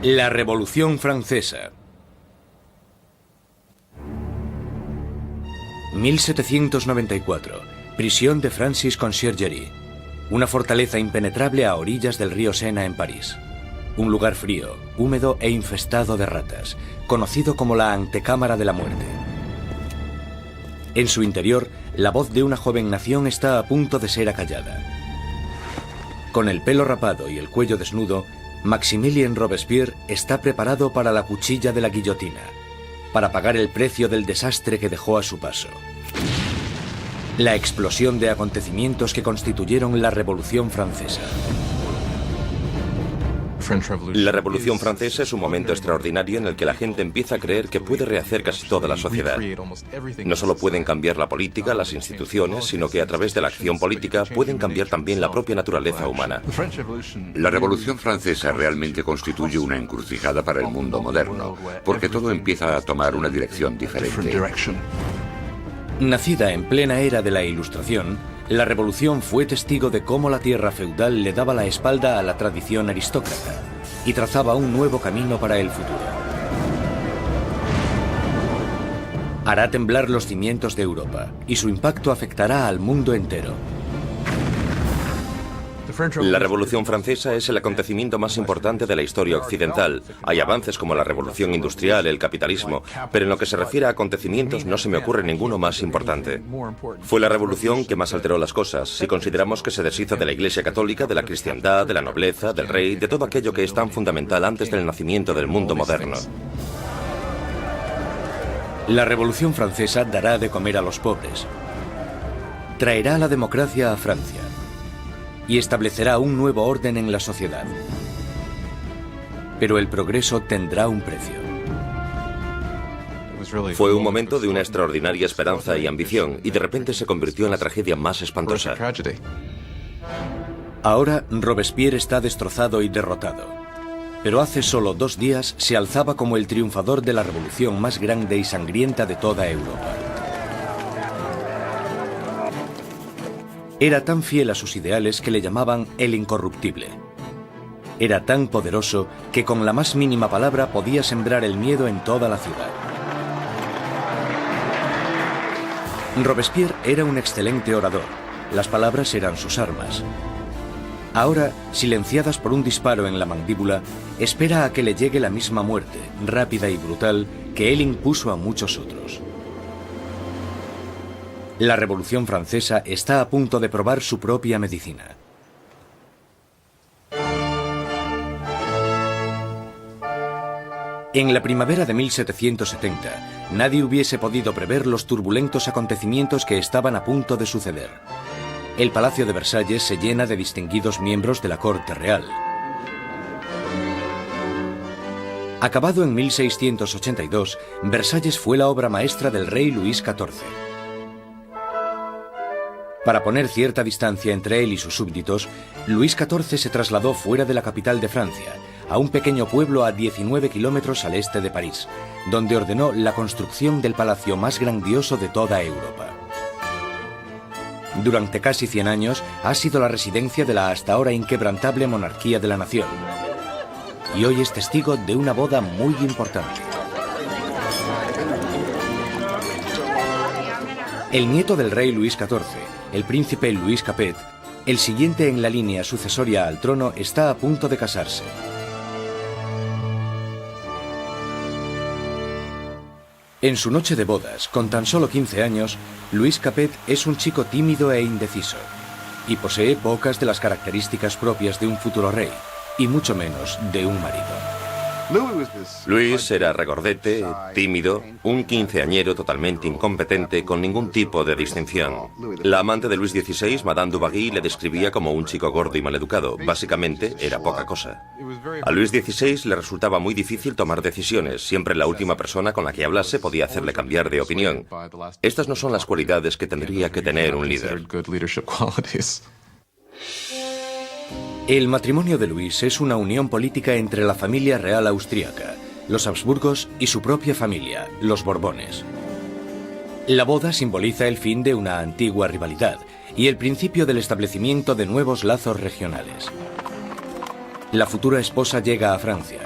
La Revolución Francesa. 1794. Prisión de Francis Conciergerie. Una fortaleza impenetrable a orillas del río Sena en París. Un lugar frío, húmedo e infestado de ratas, conocido como la antecámara de la muerte. En su interior, la voz de una joven nación está a punto de ser acallada. Con el pelo rapado y el cuello desnudo, Maximilien Robespierre está preparado para la cuchilla de la guillotina, para pagar el precio del desastre que dejó a su paso. La explosión de acontecimientos que constituyeron la Revolución Francesa. La Revolución Francesa es un momento extraordinario en el que la gente empieza a creer que puede rehacer casi toda la sociedad. No solo pueden cambiar la política, las instituciones, sino que a través de la acción política pueden cambiar también la propia naturaleza humana. La Revolución Francesa realmente constituye una encrucijada para el mundo moderno, porque todo empieza a tomar una dirección diferente. Nacida en plena era de la Ilustración, la Revolución fue testigo de cómo la tierra feudal le daba la espalda a la tradición aristócrata y trazaba un nuevo camino para el futuro. Hará temblar los cimientos de Europa y su impacto afectará al mundo entero. La Revolución Francesa es el acontecimiento más importante de la historia occidental. Hay avances como la Revolución Industrial, el capitalismo, pero en lo que se refiere a acontecimientos no se me ocurre ninguno más importante. Fue la revolución que más alteró las cosas, si consideramos que se deshizo de la Iglesia Católica, de la cristiandad, de la nobleza, del rey, de todo aquello que es tan fundamental antes del nacimiento del mundo moderno. La Revolución Francesa dará de comer a los pobres. Traerá la democracia a Francia y establecerá un nuevo orden en la sociedad. Pero el progreso tendrá un precio. Fue un momento de una extraordinaria esperanza y ambición, y de repente se convirtió en la tragedia más espantosa. Ahora Robespierre está destrozado y derrotado. Pero hace solo 2 días se alzaba como el triunfador de la revolución más grande y sangrienta de toda Europa. Era tan fiel a sus ideales que le llamaban el incorruptible. Era tan poderoso que con la más mínima palabra podía sembrar el miedo en toda la ciudad. Robespierre era un excelente orador. Las palabras eran sus armas. Ahora, silenciadas por un disparo en la mandíbula, espera a que le llegue la misma muerte, rápida y brutal, que él impuso a muchos otros. La Revolución Francesa está a punto de probar su propia medicina. En la primavera de 1770, nadie hubiese podido prever los turbulentos acontecimientos que estaban a punto de suceder. El Palacio de Versalles se llena de distinguidos miembros de la corte real. Acabado en 1682, Versalles fue la obra maestra del rey Luis XIV. Para poner cierta distancia entre él y sus súbditos, Luis XIV se trasladó fuera de la capital de Francia, a un pequeño pueblo a 19 kilómetros al este de París, donde ordenó la construcción del palacio más grandioso de toda Europa. Durante casi 100 años ha sido la residencia de la hasta ahora inquebrantable monarquía de la nación. Y hoy es testigo de una boda muy importante. El nieto del rey Luis XIV, el príncipe Louis Capet, el siguiente en la línea sucesoria al trono, está a punto de casarse. En su noche de bodas, con tan solo 15 años, Louis Capet es un chico tímido e indeciso, y posee pocas de las características propias de un futuro rey, y mucho menos de un marido. Luis era regordete, tímido, un quinceañero totalmente incompetente, con ningún tipo de distinción. La amante de Luis XVI, Madame Dubarry, le describía como un chico gordo y maleducado. Básicamente, era poca cosa. A Luis XVI le resultaba muy difícil tomar decisiones. Siempre la última persona con la que hablase podía hacerle cambiar de opinión. Estas no son las cualidades que tendría que tener un líder. El matrimonio de Luis es una unión política entre la familia real austríaca, los Habsburgos y su propia familia, los Borbones. La boda simboliza el fin de una antigua rivalidad y el principio del establecimiento de nuevos lazos regionales. La futura esposa llega a Francia.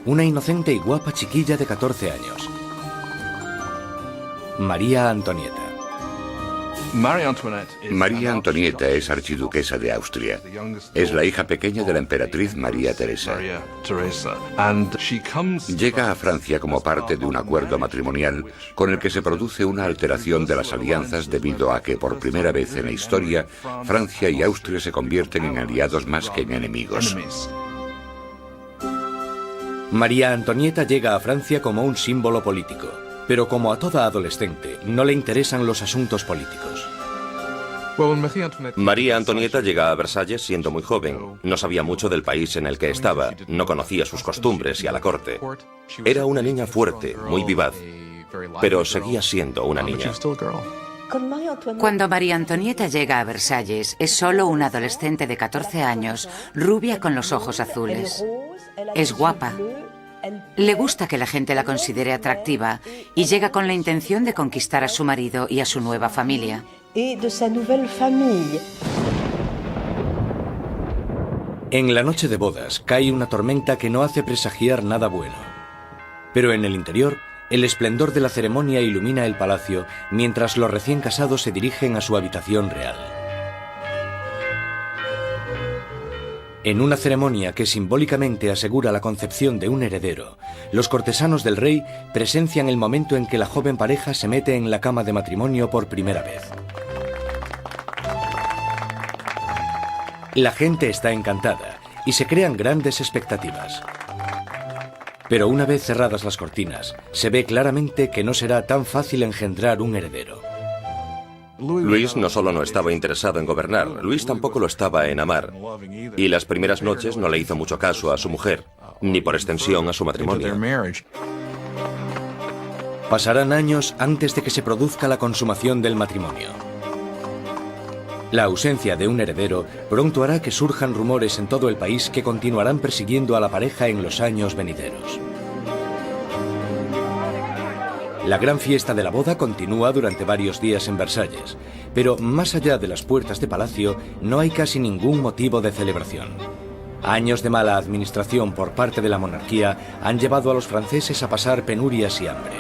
una inocente y guapa chiquilla de 14 años. María Antonieta. María Antonieta es archiduquesa de Austria. Es la hija pequeña de la emperatriz María Teresa. Llega a Francia como parte de un acuerdo matrimonial con el que se produce una alteración de las alianzas debido a que por primera vez en la historia Francia y Austria se convierten en aliados más que en enemigos. María Antonieta llega a Francia como un símbolo político, pero como a toda adolescente, no le interesan los asuntos políticos. María Antonieta llega a Versalles siendo muy joven. No sabía mucho del país en el que estaba, no conocía sus costumbres y a la corte. Era una niña fuerte, muy vivaz, pero seguía siendo una niña. Cuando María Antonieta llega a Versalles, es solo una adolescente de 14 años, rubia con los ojos azules. Es guapa. Le gusta que la gente la considere atractiva y llega con la intención de conquistar a su marido y a su nueva familia. En la noche de bodas cae una tormenta que no hace presagiar nada bueno. Pero en el interior, el esplendor de la ceremonia ilumina el palacio mientras los recién casados se dirigen a su habitación real. En una ceremonia que simbólicamente asegura la concepción de un heredero, los cortesanos del rey presencian el momento en que la joven pareja se mete en la cama de matrimonio por primera vez. La gente está encantada y se crean grandes expectativas. Pero una vez cerradas las cortinas, se ve claramente que no será tan fácil engendrar un heredero. Luis no solo no estaba interesado en gobernar, Luis tampoco lo estaba en amar. Y las primeras noches no le hizo mucho caso a su mujer, ni por extensión a su matrimonio. Pasarán años antes de que se produzca la consumación del matrimonio. La ausencia de un heredero pronto hará que surjan rumores en todo el país que continuarán persiguiendo a la pareja en los años venideros. La gran fiesta de la boda continúa durante varios días en Versalles, pero más allá de las puertas de palacio no hay casi ningún motivo de celebración. Años de mala administración por parte de la monarquía han llevado a los franceses a pasar penurias y hambre.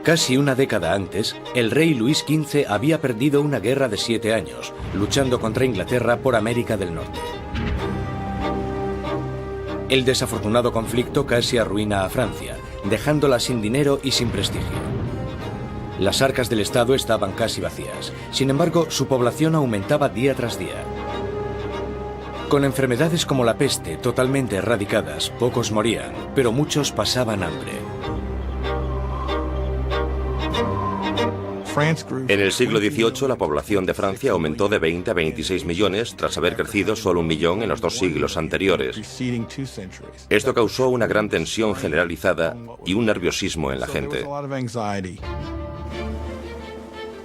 Casi una década antes, el rey Luis XV había perdido una guerra de 7 años, luchando contra Inglaterra por América del Norte. El desafortunado conflicto casi arruina a Francia, dejándola sin dinero y sin prestigio. Las arcas del Estado estaban casi vacías. Sin embargo, su población aumentaba día tras día. Con enfermedades como la peste totalmente erradicadas, pocos morían, pero muchos pasaban hambre. En el siglo XVIII, la población de Francia aumentó de 20 a 26 millones tras haber crecido solo 1 millón en los 2 siglos anteriores. Esto causó una gran tensión generalizada y un nerviosismo en la gente.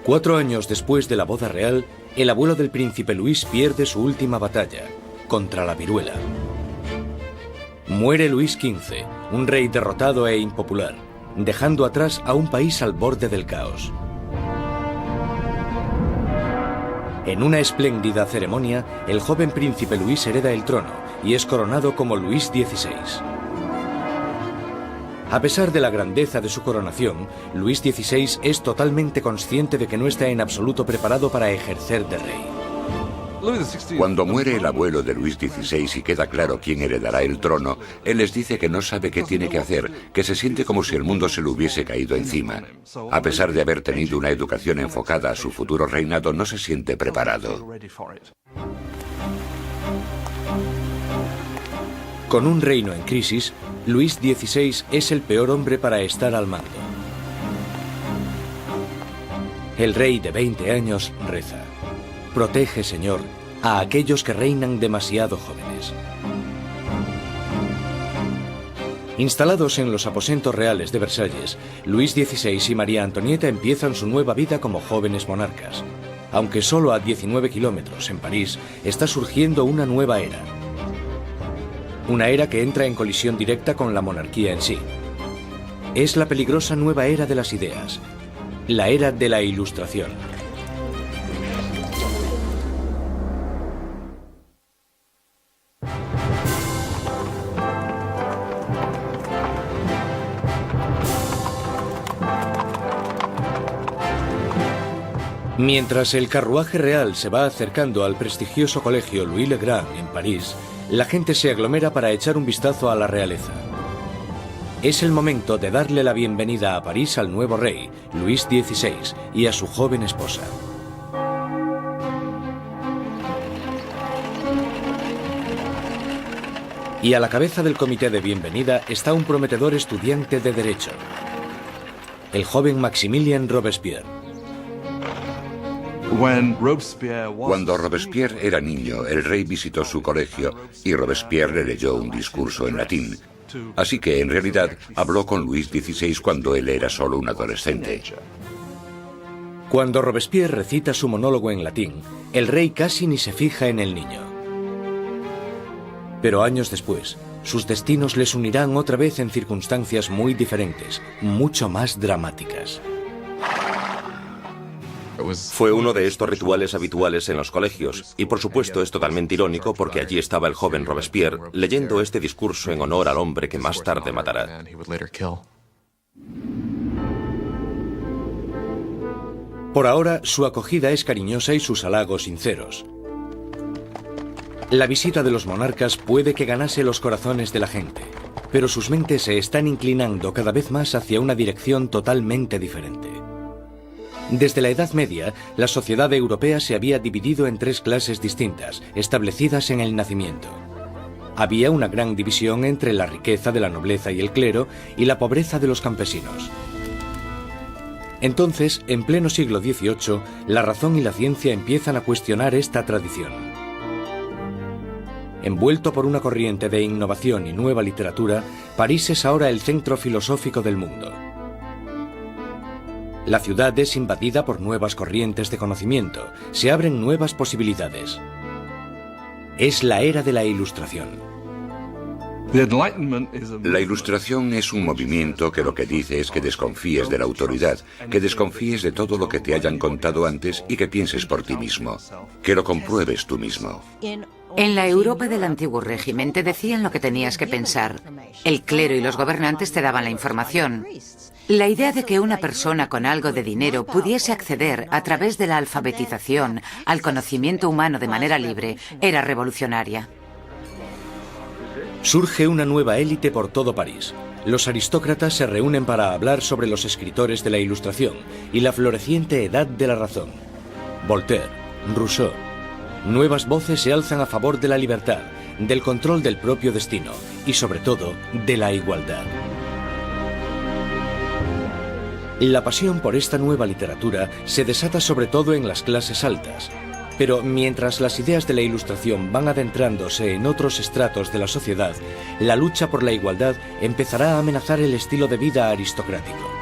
4 años después de la boda real, el abuelo del príncipe Luis pierde su última batalla, contra la viruela. Muere Luis XV, un rey derrotado e impopular, dejando atrás a un país al borde del caos. En una espléndida ceremonia, el joven príncipe Luis hereda el trono y es coronado como Luis XVI. A pesar de la grandeza de su coronación, Luis XVI es totalmente consciente de que no está en absoluto preparado para ejercer de rey. Cuando muere el abuelo de Luis XVI y queda claro quién heredará el trono, él les dice que no sabe qué tiene que hacer, que se siente como si el mundo se le hubiese caído encima. A pesar de haber tenido una educación enfocada a su futuro reinado, no se siente preparado. Con un reino en crisis, Luis XVI es el peor hombre para estar al mando. El rey de 20 años reza: «Protege, Señor, a aquellos que reinan demasiado jóvenes». Instalados en los aposentos reales de Versalles, Luis XVI y María Antonieta empiezan su nueva vida como jóvenes monarcas. Aunque solo a 19 kilómetros, en París, está surgiendo una nueva era. Una era que entra en colisión directa con la monarquía en sí. Es la peligrosa nueva era de las ideas, la era de la Ilustración. Mientras el carruaje real se va acercando al prestigioso colegio Louis le Grand en París, la gente se aglomera para echar un vistazo a la realeza. Es el momento de darle la bienvenida a París al nuevo rey, Luis XVI, y a su joven esposa. Y a la cabeza del comité de bienvenida está un prometedor estudiante de Derecho, el joven Maximilien Robespierre. Cuando Robespierre era niño, el rey visitó su colegio y Robespierre le leyó un discurso en latín. Así que, en realidad, habló con Luis XVI cuando él era solo un adolescente. Cuando Robespierre recita su monólogo en latín, el rey casi ni se fija en el niño. Pero años después, sus destinos les unirán otra vez en circunstancias muy diferentes, mucho más dramáticas. Fue uno de estos rituales habituales en los colegios, y por supuesto es totalmente irónico porque allí estaba el joven Robespierre leyendo este discurso en honor al hombre que más tarde matará. Por ahora, su acogida es cariñosa y sus halagos sinceros. La visita de los monarcas puede que ganase los corazones de la gente, pero sus mentes se están inclinando cada vez más hacia una dirección totalmente diferente. Desde la Edad Media, la sociedad europea se había dividido en tres clases distintas, establecidas en el nacimiento. Había una gran división entre la riqueza de la nobleza y el clero y la pobreza de los campesinos. Entonces, en pleno siglo XVIII, la razón y la ciencia empiezan a cuestionar esta tradición. Envuelto por una corriente de innovación y nueva literatura, París es ahora el centro filosófico del mundo. La ciudad es invadida por nuevas corrientes de conocimiento, se abren nuevas posibilidades. Es la era de la Ilustración. La Ilustración es un movimiento que lo que dice es que desconfíes de la autoridad, que desconfíes de todo lo que te hayan contado antes y que pienses por ti mismo, que lo compruebes tú mismo. En la Europa del antiguo régimen te decían lo que tenías que pensar. El clero y los gobernantes te daban la información. La idea de que una persona con algo de dinero pudiese acceder a través de la alfabetización al conocimiento humano de manera libre era revolucionaria. Surge una nueva élite por todo París. Los aristócratas se reúnen para hablar sobre los escritores de la Ilustración y la floreciente edad de la razón. Voltaire, Rousseau. Nuevas voces se alzan a favor de la libertad, del control del propio destino y, sobre todo, de la igualdad. La pasión por esta nueva literatura se desata sobre todo en las clases altas. Pero mientras las ideas de la Ilustración van adentrándose en otros estratos de la sociedad, la lucha por la igualdad empezará a amenazar el estilo de vida aristocrático.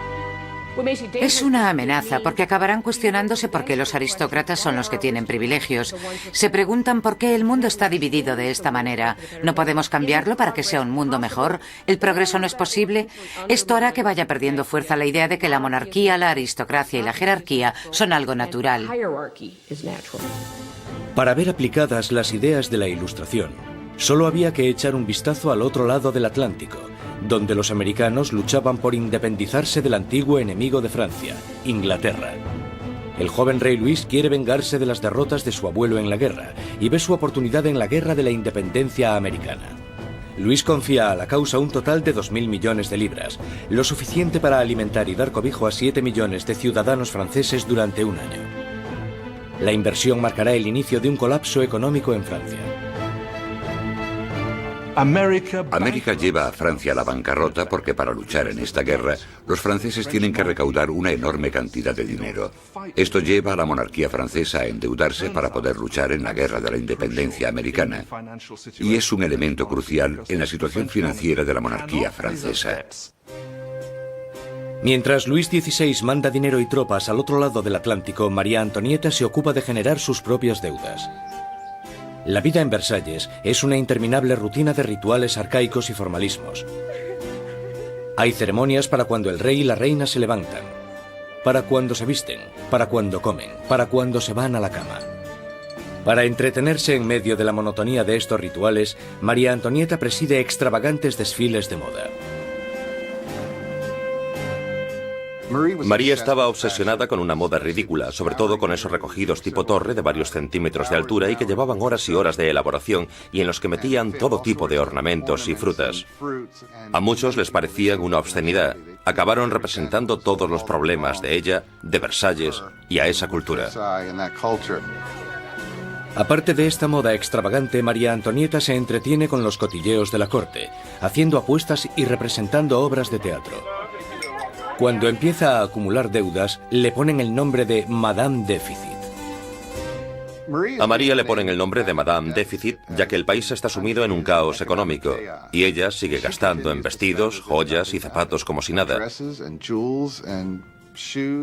Es una amenaza porque acabarán cuestionándose por qué los aristócratas son los que tienen privilegios. Se preguntan por qué el mundo está dividido de esta manera. ¿No podemos cambiarlo para que sea un mundo mejor? ¿El progreso no es posible? Esto hará que vaya perdiendo fuerza la idea de que la monarquía, la aristocracia y la jerarquía son algo natural. Para ver aplicadas las ideas de la Ilustración, solo había que echar un vistazo al otro lado del Atlántico, donde los americanos luchaban por independizarse del antiguo enemigo de Francia, Inglaterra. El joven rey Luis quiere vengarse de las derrotas de su abuelo en la guerra y ve su oportunidad en la guerra de la independencia americana. Luis confía a la causa un total de 2.000 millones de libras, lo suficiente para alimentar y dar cobijo a 7 millones de ciudadanos franceses durante un año. La inversión marcará el inicio de un colapso económico en Francia. América lleva a Francia a la bancarrota porque para luchar en esta guerra, los franceses tienen que recaudar una enorme cantidad de dinero. Esto lleva a la monarquía francesa a endeudarse para poder luchar en la guerra de la independencia americana. Y es un elemento crucial en la situación financiera de la monarquía francesa. Mientras Luis XVI manda dinero y tropas al otro lado del Atlántico, María Antonieta se ocupa de generar sus propias deudas. La vida en Versalles es una interminable rutina de rituales arcaicos y formalismos. Hay ceremonias para cuando el rey y la reina se levantan, para cuando se visten, para cuando comen, para cuando se van a la cama. Para entretenerse en medio de la monotonía de estos rituales, María Antonieta preside extravagantes desfiles de moda. María estaba obsesionada con una moda ridícula, sobre todo con esos recogidos tipo torre de varios centímetros de altura y que llevaban horas y horas de elaboración y en los que metían todo tipo de ornamentos y frutas. A muchos les parecían una obscenidad. Acabaron representando todos los problemas de ella, de Versalles y a esa cultura. Aparte de esta moda extravagante, María Antonieta se entretiene con los cotilleos de la corte, haciendo apuestas y representando obras de teatro. Cuando empieza a acumular deudas, le ponen el nombre de Madame Déficit. A María le ponen el nombre de Madame Déficit, ya que el país está sumido en un caos económico, y ella sigue gastando en vestidos, joyas y zapatos como si nada.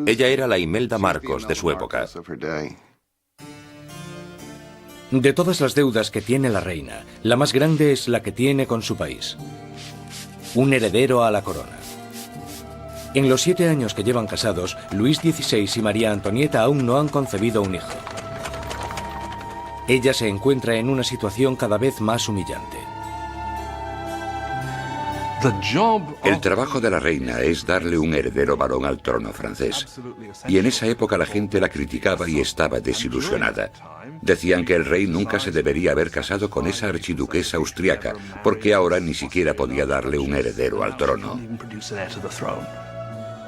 Ella era la Imelda Marcos de su época. De todas las deudas que tiene la reina, la más grande es la que tiene con su país. Un heredero a la corona. En los 7 años que llevan casados, Luis XVI y María Antonieta aún no han concebido un hijo. Ella se encuentra en una situación cada vez más humillante. El trabajo de la reina es darle un heredero varón al trono francés. Y en esa época la gente la criticaba y estaba desilusionada. Decían que el rey nunca se debería haber casado con esa archiduquesa austriaca, porque ahora ni siquiera podía darle un heredero al trono.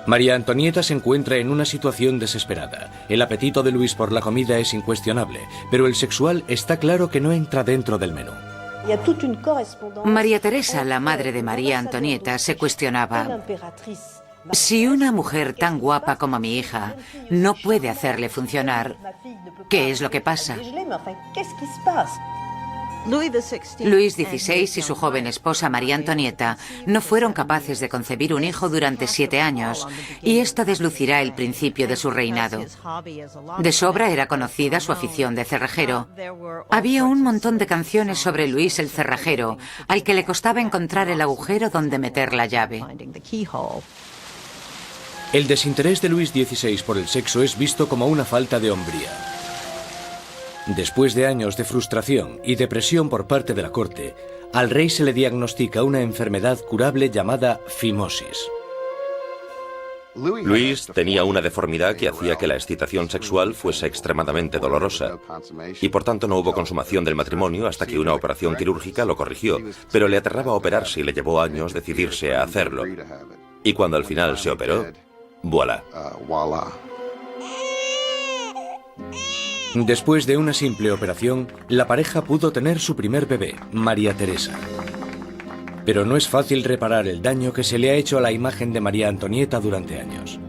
María Antonieta se encuentra en una situación desesperada. El apetito de Luis por la comida es incuestionable, pero el sexual está claro que no entra dentro del menú. María Teresa, la madre de María Antonieta, se cuestionaba: si una mujer tan guapa como mi hija no puede hacerle funcionar, ¿qué es lo que pasa? Luis XVI y su joven esposa María Antonieta no fueron capaces de concebir un hijo durante 7 años, y esto deslucirá el principio de su reinado. De sobra era conocida su afición de cerrajero. Había un montón de canciones sobre Luis el cerrajero, al que le costaba encontrar el agujero donde meter la llave. El desinterés de Luis XVI por el sexo es visto como una falta de hombría. Después de años de frustración y depresión por parte de la corte, al rey se le diagnostica una enfermedad curable llamada fimosis. Luis tenía una deformidad que hacía que la excitación sexual fuese extremadamente dolorosa, y por tanto no hubo consumación del matrimonio hasta que una operación quirúrgica lo corrigió, pero le aterraba operarse y le llevó años decidirse a hacerlo. Y cuando al final se operó, ¡voilà! Después de una simple operación, la pareja pudo tener su primer bebé, María Teresa. Pero no es fácil reparar el daño que se le ha hecho a la imagen de María Antonieta durante años.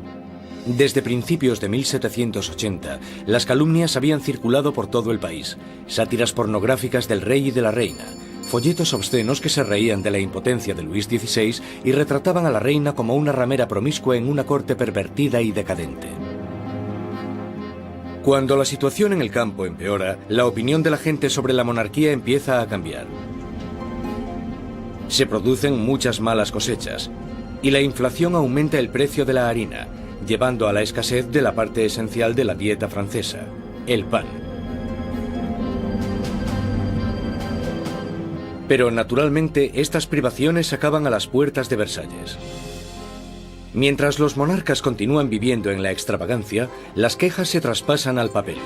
Desde principios de 1780, las calumnias habían circulado por todo el país, sátiras pornográficas del rey y de la reina, folletos obscenos que se reían de la impotencia de Luis XVI y retrataban a la reina como una ramera promiscua en una corte pervertida y decadente. Cuando la situación en el campo empeora, la opinión de la gente sobre la monarquía empieza a cambiar. Se producen muchas malas cosechas y la inflación aumenta el precio de la harina, llevando a la escasez de la parte esencial de la dieta francesa, el pan. Pero naturalmente estas privaciones acaban a las puertas de Versalles. Mientras los monarcas continúan viviendo en la extravagancia, las quejas se traspasan al papel.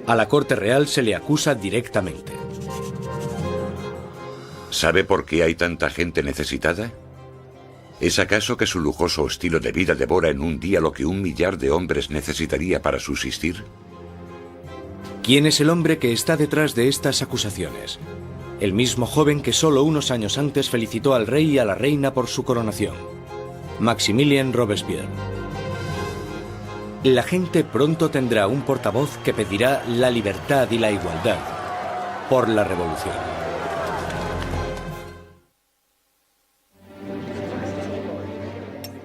A la corte real se le acusa directamente. ¿Sabe por qué hay tanta gente necesitada? ¿Es acaso que su lujoso estilo de vida devora en un día lo que 1 millar de hombres necesitaría para subsistir? ¿Quién es el hombre que está detrás de estas acusaciones? El mismo joven que solo unos años antes felicitó al rey y a la reina por su coronación. Maximilien Robespierre. La gente pronto tendrá un portavoz que pedirá la libertad y la igualdad por la revolución.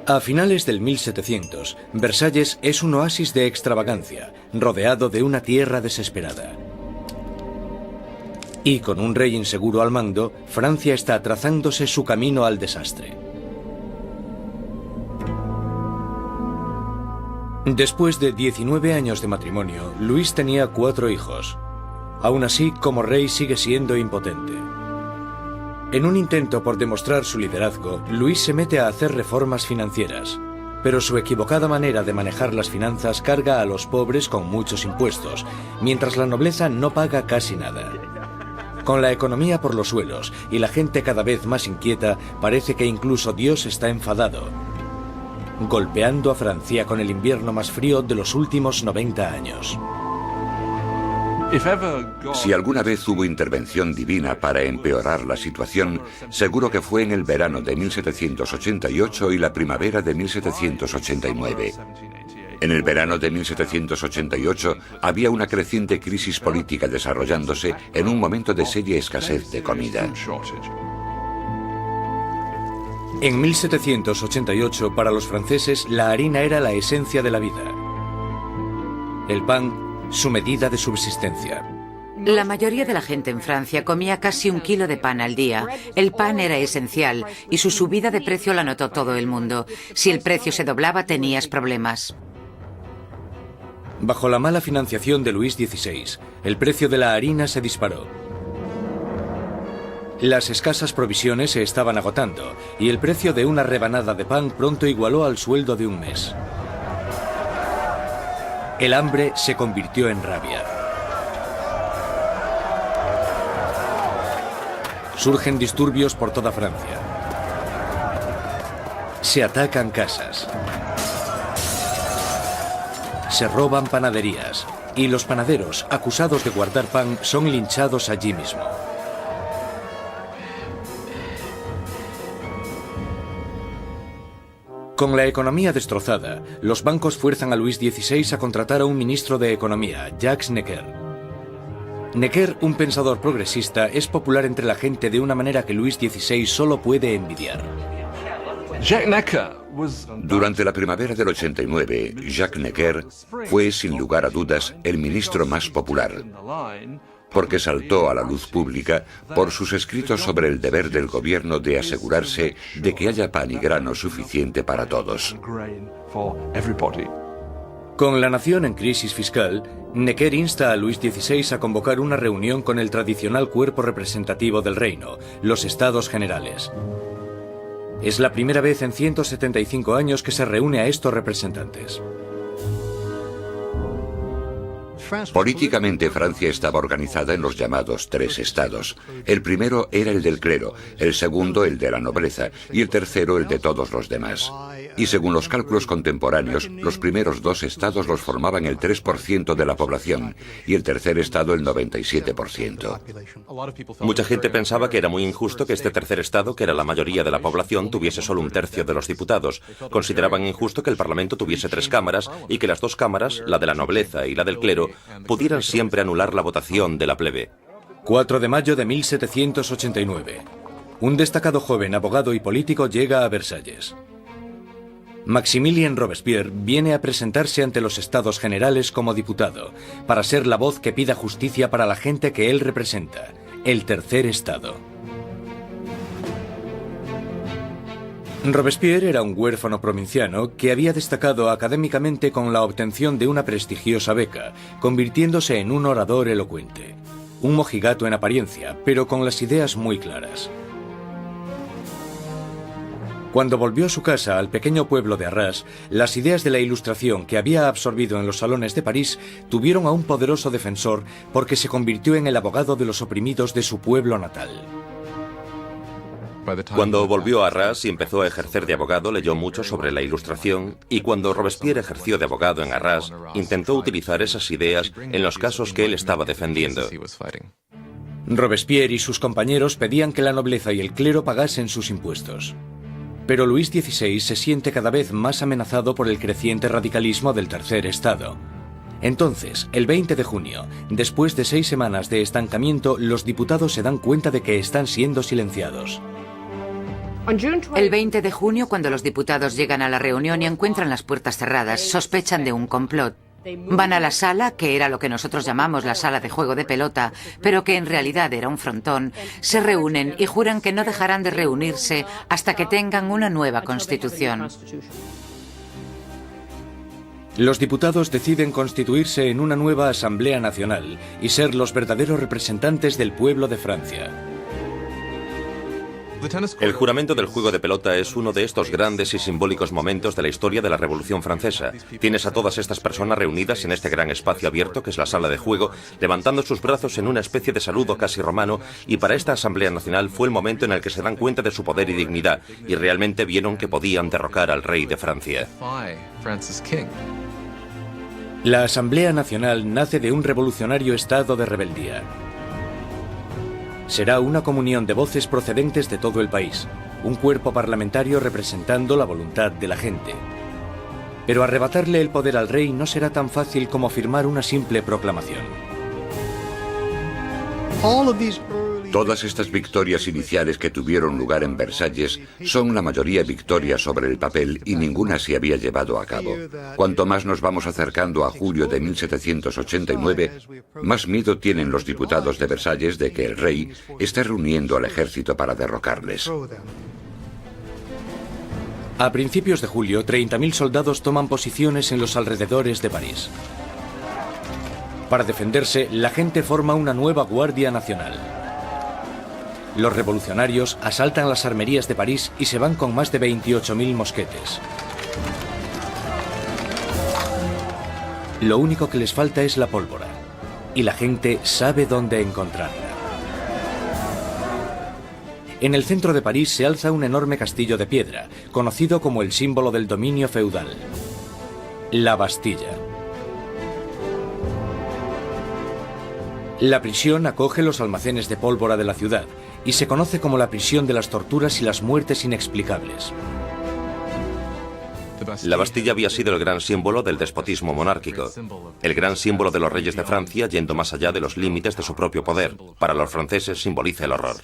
A finales del 1700, Versalles es un oasis de extravagancia, rodeado de una tierra desesperada. Y con un rey inseguro al mando, Francia está trazándose su camino al desastre. Después de 19 años de matrimonio, Luis tenía 4 hijos. Aún así, como rey sigue siendo impotente. En un intento por demostrar su liderazgo, Luis se mete a hacer reformas financieras. pero su equivocada manera de manejar las finanzas carga a los pobres con muchos impuestos, mientras la nobleza no paga casi nada. Con la economía por los suelos y la gente cada vez más inquieta, parece que incluso Dios está enfadado, golpeando a Francia con el invierno más frío de los últimos 90 años. Si alguna vez hubo intervención divina para empeorar la situación, seguro que fue en el verano de 1788 y la primavera de 1789. En el verano de 1788 había una creciente crisis política desarrollándose en un momento de seria escasez de comida. En 1788, para los franceses, la harina era la esencia de la vida. El pan, su medida de subsistencia. La mayoría de la gente en Francia comía casi 1 kilo de pan al día. El pan era esencial y su subida de precio la notó todo el mundo. Si el precio se doblaba, tenías problemas. Bajo la mala financiación de Luis XVI, el precio de la harina se disparó. Las escasas provisiones se estaban agotando y el precio de una rebanada de pan pronto igualó al sueldo de un mes. El hambre se convirtió en rabia. Surgen disturbios por toda Francia. Se atacan casas. Se roban panaderías. Y los panaderos, acusados de guardar pan, son linchados allí mismo. Con la economía destrozada, los bancos fuerzan a Luis XVI a contratar a un ministro de Economía, Jacques Necker. Necker, un pensador progresista, es popular entre la gente de una manera que Luis XVI solo puede envidiar. Durante la primavera del 89, Jacques Necker fue, sin lugar a dudas, el ministro más popular, porque saltó a la luz pública por sus escritos sobre el deber del gobierno de asegurarse de que haya pan y grano suficiente para todos. Con la nación en crisis fiscal, Necker insta a Luis XVI a convocar una reunión con el tradicional cuerpo representativo del reino, los Estados Generales. Es la primera vez en 175 años que se reúne a estos representantes. Políticamente, Francia estaba organizada en los llamados 3 estados. El primero era el del clero, el segundo el de la nobleza y el tercero el de todos los demás. Y según los cálculos contemporáneos, los primeros 2 estados los formaban el 3% de la población y el tercer estado el 97%. Mucha gente pensaba que era muy injusto que este tercer estado, que era la mayoría de la población, tuviese solo 1/3 de los diputados. Consideraban injusto que el Parlamento tuviese 3 cámaras y que las 2 cámaras, la de la nobleza y la del clero, pudieran siempre anular la votación de la plebe. 4 de mayo de 1789. Un destacado joven abogado y político llega a Versalles. Maximilien Robespierre viene a presentarse ante los Estados Generales como diputado, para ser la voz que pida justicia para la gente que él representa, el tercer estado. Robespierre era un huérfano provinciano que había destacado académicamente con la obtención de una prestigiosa beca, convirtiéndose en un orador elocuente. Un mojigato en apariencia, pero con las ideas muy claras. Cuando volvió a su casa, al pequeño pueblo de Arras, las ideas de la Ilustración que había absorbido en los salones de París tuvieron a un poderoso defensor porque se convirtió en el abogado de los oprimidos de su pueblo natal. Cuando volvió a Arras y empezó a ejercer de abogado, leyó mucho sobre la Ilustración, y cuando Robespierre ejerció de abogado en Arras, intentó utilizar esas ideas en los casos que él estaba defendiendo. Robespierre y sus compañeros pedían que la nobleza y el clero pagasen sus impuestos. Pero Luis XVI se siente cada vez más amenazado por el creciente radicalismo del tercer estado. Entonces, el 20 de junio, después de 6 semanas de estancamiento, los diputados se dan cuenta de que están siendo silenciados. El 20 de junio, cuando los diputados llegan a la reunión y encuentran las puertas cerradas, sospechan de un complot. Van a la sala, que era lo que nosotros llamamos la sala de juego de pelota, pero que en realidad era un frontón, se reúnen y juran que no dejarán de reunirse hasta que tengan una nueva constitución. Los diputados deciden constituirse en una nueva Asamblea Nacional y ser los verdaderos representantes del pueblo de Francia. El juramento del juego de pelota es uno de estos grandes y simbólicos momentos de la historia de la Revolución Francesa. Tienes a todas estas personas reunidas en este gran espacio abierto que es la sala de juego, levantando sus brazos en una especie de saludo casi romano, y para esta Asamblea Nacional fue el momento en el que se dan cuenta de su poder y dignidad, y realmente vieron que podían derrocar al rey de Francia. La Asamblea Nacional nace de un revolucionario estado de rebeldía. Será una comunión de voces procedentes de todo el país, un cuerpo parlamentario representando la voluntad de la gente. Pero arrebatarle el poder al rey no será tan fácil como firmar una simple proclamación. Todas estas victorias iniciales que tuvieron lugar en Versalles son la mayoría victorias sobre el papel y ninguna se había llevado a cabo. Cuanto más nos vamos acercando a julio de 1789, más miedo tienen los diputados de Versalles de que el rey esté reuniendo al ejército para derrocarles. A principios de julio, 30.000 soldados toman posiciones en los alrededores de París. Para defenderse, la gente forma una nueva Guardia Nacional. Los revolucionarios asaltan las armerías de París y se van con más de 28.000 mosquetes. Lo único que les falta es la pólvora, y la gente sabe dónde encontrarla. En el centro de París se alza un enorme castillo de piedra, conocido como el símbolo del dominio feudal: la Bastilla. La prisión acoge los almacenes de pólvora de la ciudad y se conoce como la prisión de las torturas y las muertes inexplicables. La Bastilla había sido el gran símbolo del despotismo monárquico, el gran símbolo de los reyes de Francia yendo más allá de los límites de su propio poder. Para los franceses simboliza el horror.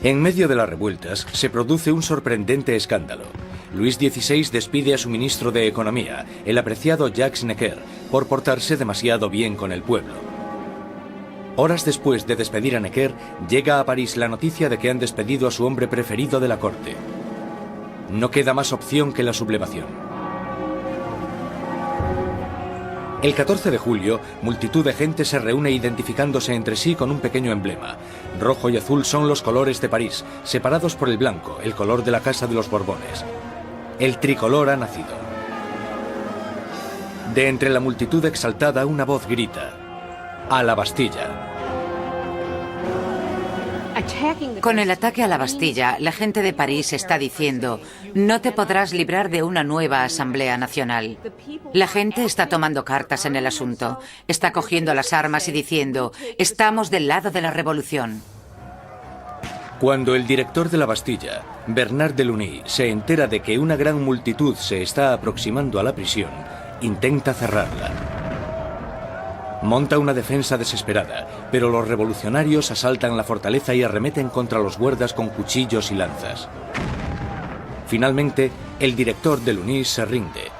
En medio de las revueltas se produce un sorprendente escándalo. Luis XVI despide a su ministro de Economía, el apreciado Jacques Necker, por portarse demasiado bien con el pueblo. Horas después de despedir a Necker, llega a París la noticia de que han despedido a su hombre preferido de la corte. No queda más opción que la sublevación. El 14 de julio, multitud de gente se reúne identificándose entre sí con un pequeño emblema. Rojo y azul son los colores de París, separados por el blanco, el color de la Casa de los Borbones. El tricolor ha nacido. De entre la multitud exaltada, una voz grita: ¡a la Bastilla! Con el ataque a la Bastilla, la gente de París está diciendo: no te podrás librar de una nueva Asamblea Nacional. La gente está tomando cartas en el asunto, está cogiendo las armas y diciendo: estamos del lado de la revolución. Cuando el director de la Bastilla, Bernard Delaunay, se entera de que una gran multitud se está aproximando a la prisión, intenta cerrarla. Monta una defensa desesperada, pero los revolucionarios asaltan la fortaleza y arremeten contra los guardas con cuchillos y lanzas. Finalmente, el director Delaunay se rinde,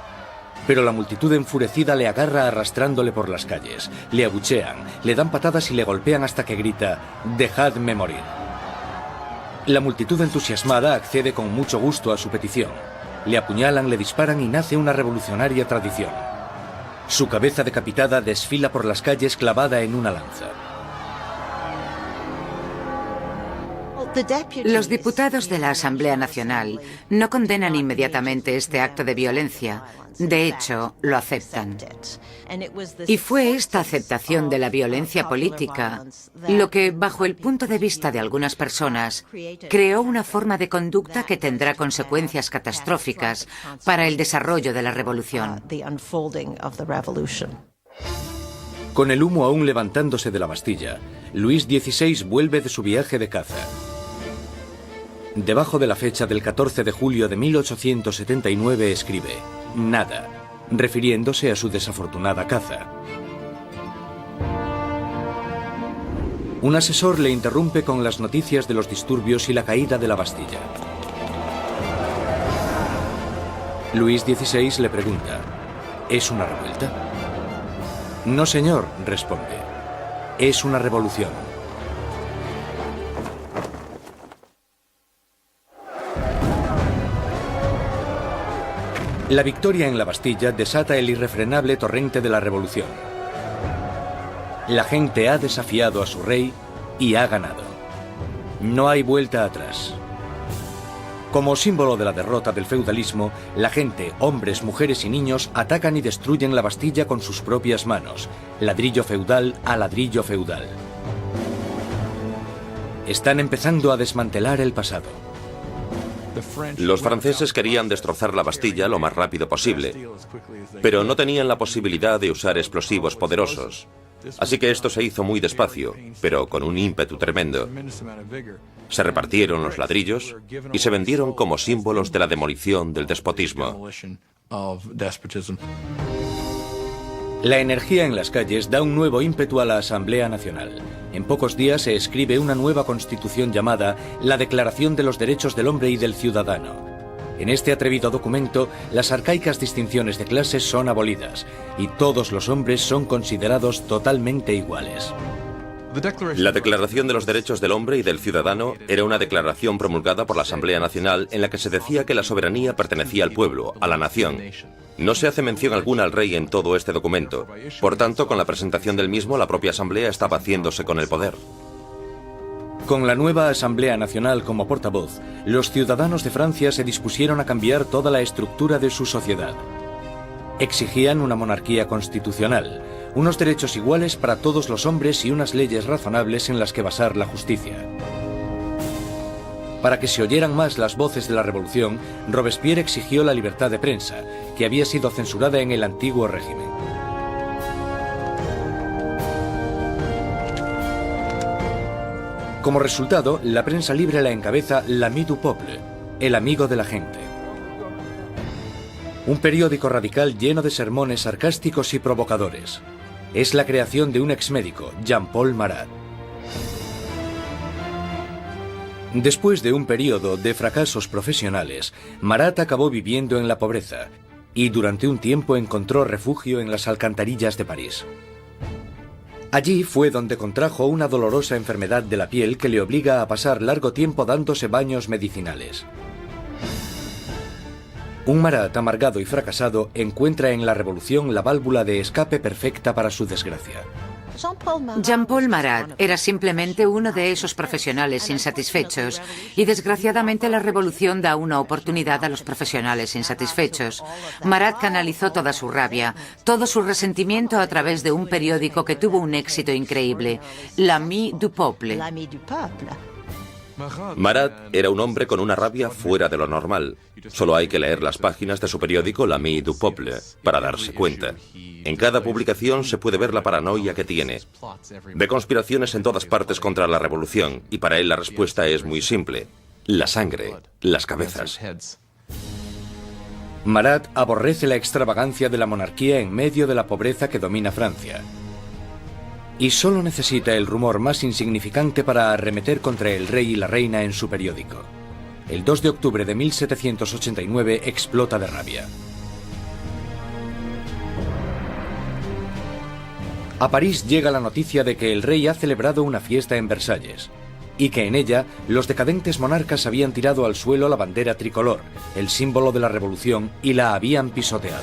pero la multitud enfurecida le agarra arrastrándole por las calles, le abuchean, le dan patadas y le golpean hasta que grita: «¡Dejadme morir!». La multitud entusiasmada accede con mucho gusto a su petición. Le apuñalan, le disparan y nace una revolucionaria tradición. Su cabeza decapitada desfila por las calles clavada en una lanza. Los diputados de la Asamblea Nacional no condenan inmediatamente este acto de violencia. De hecho, lo aceptan. Y fue esta aceptación de la violencia política lo que, bajo el punto de vista de algunas personas, creó una forma de conducta que tendrá consecuencias catastróficas para el desarrollo de la revolución. Con el humo aún levantándose de la Bastilla, Luis XVI vuelve de su viaje de caza. Debajo de la fecha del 14 de julio de 1879 escribe: «Nada», refiriéndose a su desafortunada caza. Un asesor le interrumpe con las noticias de los disturbios y la caída de la Bastilla. Luis XVI le pregunta: ¿es una revuelta? «No, señor», responde. «Es una revolución». La victoria en la Bastilla desata el irrefrenable torrente de la revolución. La gente ha desafiado a su rey y ha ganado. No hay vuelta atrás. Como símbolo de la derrota del feudalismo, la gente, hombres, mujeres y niños atacan y destruyen la Bastilla con sus propias manos, ladrillo feudal a ladrillo feudal. Están empezando a desmantelar el pasado. Los franceses querían destrozar la Bastilla lo más rápido posible, pero no tenían la posibilidad de usar explosivos poderosos. Así que esto se hizo muy despacio, pero con un ímpetu tremendo. Se repartieron los ladrillos y se vendieron como símbolos de la demolición del despotismo. La energía en las calles da un nuevo ímpetu a la Asamblea Nacional. En pocos días se escribe una nueva constitución llamada la Declaración de los Derechos del Hombre y del Ciudadano. En este atrevido documento, las arcaicas distinciones de clases son abolidas y todos los hombres son considerados totalmente iguales. La Declaración de los Derechos del Hombre y del Ciudadano era una declaración promulgada por la Asamblea Nacional en la que se decía que la soberanía pertenecía al pueblo, a la nación. No se hace mención alguna al rey en todo este documento. Por tanto, con la presentación del mismo, la propia Asamblea estaba haciéndose con el poder. Con la nueva Asamblea Nacional como portavoz, los ciudadanos de Francia se dispusieron a cambiar toda la estructura de su sociedad. Exigían una monarquía constitucional, unos derechos iguales para todos los hombres y unas leyes razonables en las que basar la justicia. Para que se oyeran más las voces de la revolución, Robespierre exigió la libertad de prensa, que había sido censurada en el antiguo régimen. Como resultado, la prensa libre la encabeza l'Ami du Peuple, el amigo de la gente. Un periódico radical lleno de sermones sarcásticos y provocadores. Es la creación de un exmédico, Jean-Paul Marat. Después de un periodo de fracasos profesionales, Marat acabó viviendo en la pobreza y durante un tiempo encontró refugio en las alcantarillas de París. Allí fue donde contrajo una dolorosa enfermedad de la piel que le obliga a pasar largo tiempo dándose baños medicinales. Un Marat amargado y fracasado encuentra en la revolución la válvula de escape perfecta para su desgracia. Jean-Paul Marat era simplemente uno de esos profesionales insatisfechos y desgraciadamente la revolución da una oportunidad a los profesionales insatisfechos. Marat canalizó toda su rabia, todo su resentimiento a través de un periódico que tuvo un éxito increíble, l'Ami du Peuple. Marat era un hombre con una rabia fuera de lo normal. Solo hay que leer las páginas de su periódico l'Ami du Peuple para darse cuenta. En cada publicación se puede ver la paranoia que tiene. Ve conspiraciones en todas partes contra la revolución y para él la respuesta es muy simple. La sangre, las cabezas. Marat aborrece la extravagancia de la monarquía en medio de la pobreza que domina Francia. Y solo necesita el rumor más insignificante para arremeter contra el rey y la reina en su periódico. El 2 de octubre de 1789 explota de rabia. A París llega la noticia de que el rey ha celebrado una fiesta en Versalles y que en ella los decadentes monarcas habían tirado al suelo la bandera tricolor, el símbolo de la revolución, y la habían pisoteado.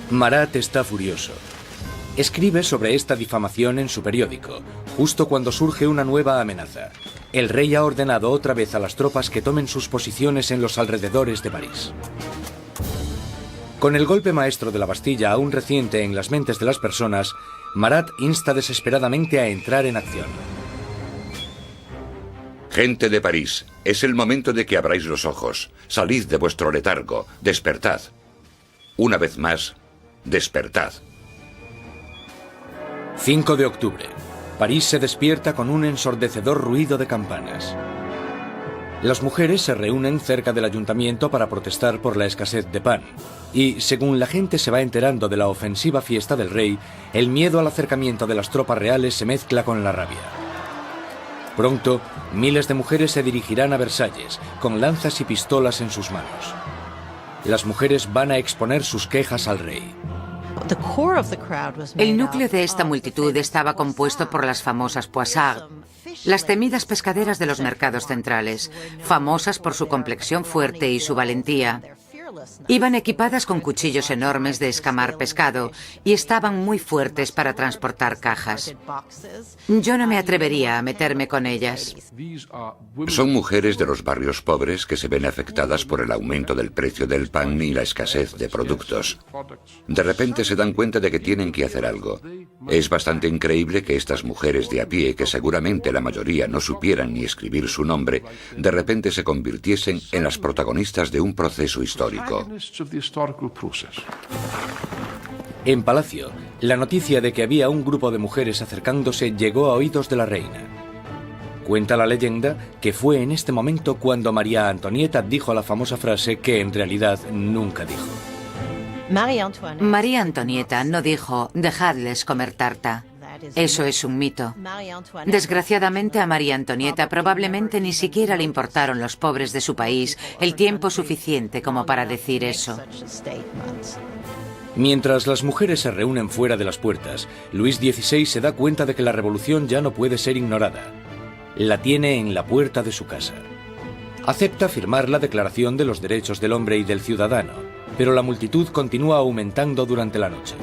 Marat está furioso. Escribe sobre esta difamación en su periódico, justo cuando surge una nueva amenaza. El rey ha ordenado otra vez a las tropas que tomen sus posiciones en los alrededores de París. Con el golpe maestro de la Bastilla aún reciente en las mentes de las personas, Marat insta desesperadamente a entrar en acción. Gente de París, es el momento de que abráis los ojos. Salid de vuestro letargo, despertad. Una vez más, despertad. 5 de octubre. París se despierta con un ensordecedor ruido de campanas. Las mujeres se reúnen cerca del ayuntamiento para protestar por la escasez de pan. Y, según la gente se va enterando de la ofensiva fiesta del rey, el miedo al acercamiento de las tropas reales se mezcla con la rabia. Pronto, miles de mujeres se dirigirán a Versalles, con lanzas y pistolas en sus manos. Las mujeres van a exponer sus quejas al rey. El núcleo de esta multitud estaba compuesto por las famosas poissardes, las temidas pescaderas de los mercados centrales, famosas por su complexión fuerte y su valentía. Iban equipadas con cuchillos enormes de escamar pescado y estaban muy fuertes para transportar cajas. Yo no me atrevería a meterme con ellas. Son mujeres de los barrios pobres que se ven afectadas por el aumento del precio del pan y la escasez de productos. De repente se dan cuenta de que tienen que hacer algo. Es bastante increíble que estas mujeres de a pie, que seguramente la mayoría no supieran ni escribir su nombre, de repente se convirtiesen en las protagonistas de un proceso histórico. En Palacio, la noticia de que había un grupo de mujeres acercándose llegó a oídos de la reina. Cuenta la leyenda que fue en este momento cuando María Antonieta dijo la famosa frase que en realidad nunca dijo. María Antonieta no dijo, dejadles comer tarta. Eso es un mito. Desgraciadamente a María Antonieta probablemente ni siquiera le importaron los pobres de su país el tiempo suficiente como para decir eso. Mientras las mujeres se reúnen fuera de las puertas, Luis XVI se da cuenta de que la revolución ya no puede ser ignorada. La tiene en la puerta de su casa. Acepta firmar la Declaración de los Derechos del Hombre y del Ciudadano, pero la multitud continúa aumentando durante la noche.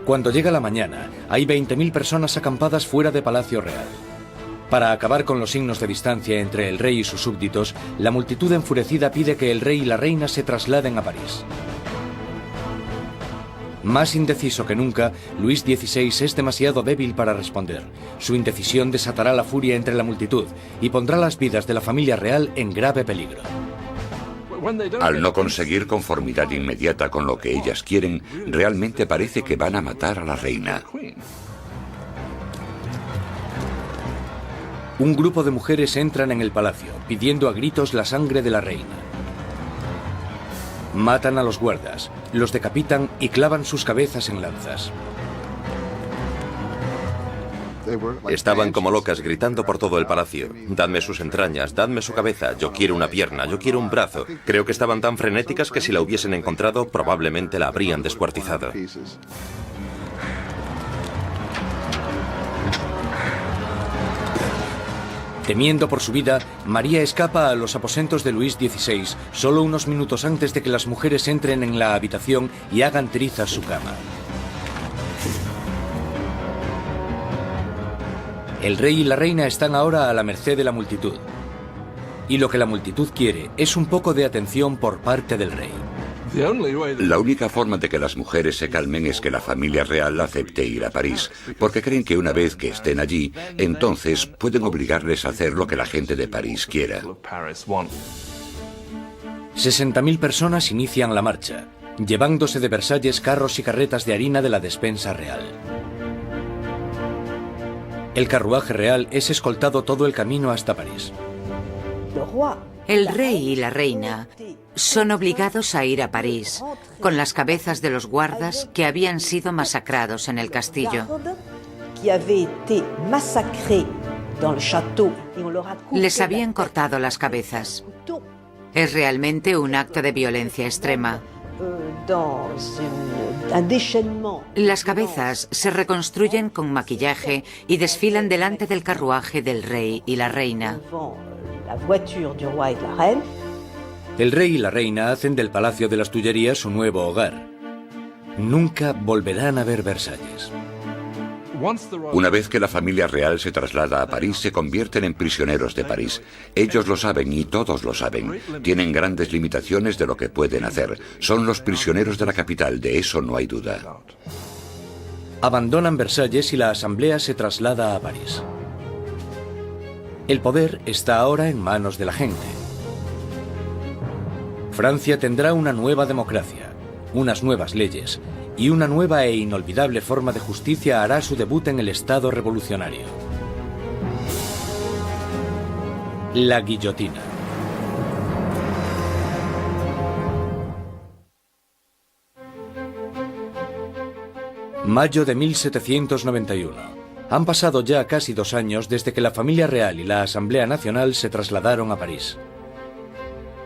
Cuando llega la mañana, hay 20.000 personas acampadas fuera de Palacio Real. Para acabar con los signos de distancia entre el rey y sus súbditos, la multitud enfurecida pide que el rey y la reina se trasladen a París. Más indeciso que nunca, Luis XVI es demasiado débil para responder. Su indecisión desatará la furia entre la multitud y pondrá las vidas de la familia real en grave peligro. Al no conseguir conformidad inmediata con lo que ellas quieren, realmente parece que van a matar a la reina. Un grupo de mujeres entran en el palacio, pidiendo a gritos la sangre de la reina. Matan a los guardas, los decapitan y clavan sus cabezas en lanzas. Estaban como locas gritando por todo el palacio. Dadme sus entrañas, dadme su cabeza, yo quiero una pierna, yo quiero un brazo. Creo que estaban tan frenéticas que si la hubiesen encontrado probablemente la habrían descuartizado. Temiendo por su vida, María escapa a los aposentos de Luis XVI solo unos minutos antes de que las mujeres entren en la habitación y hagan trizas su cama. El rey y la reina están ahora a la merced de la multitud. Y lo que la multitud quiere es un poco de atención por parte del rey. La única forma de que las mujeres se calmen es que la familia real acepte ir a París, porque creen que una vez que estén allí, entonces pueden obligarles a hacer lo que la gente de París quiera. 60.000 personas inician la marcha, llevándose de Versalles carros y carretas de harina de la despensa real. El carruaje real es escoltado todo el camino hasta París. El rey y la reina son obligados a ir a París, con las cabezas de los guardas que habían sido masacrados en el castillo. Les habían cortado las cabezas. Es realmente un acto de violencia extrema. Las cabezas se reconstruyen con maquillaje y desfilan delante del carruaje del rey y la reina. El rey y la reina hacen del Palacio de las Tullerías su nuevo hogar. Nunca volverán a ver Versalles. Una vez que la familia real se traslada a París, se convierten en prisioneros de París. Ellos lo saben y todos lo saben. Tienen grandes limitaciones de lo que pueden hacer. Son los prisioneros de la capital, de eso no hay duda. Abandonan Versalles y la asamblea se traslada a París. El poder está ahora en manos de la gente. Francia tendrá una nueva democracia, unas nuevas leyes y una nueva e inolvidable forma de justicia hará su debut en el Estado revolucionario. La guillotina. Mayo de 1791. Han pasado ya casi 2 años desde que la familia real y la Asamblea Nacional se trasladaron a París.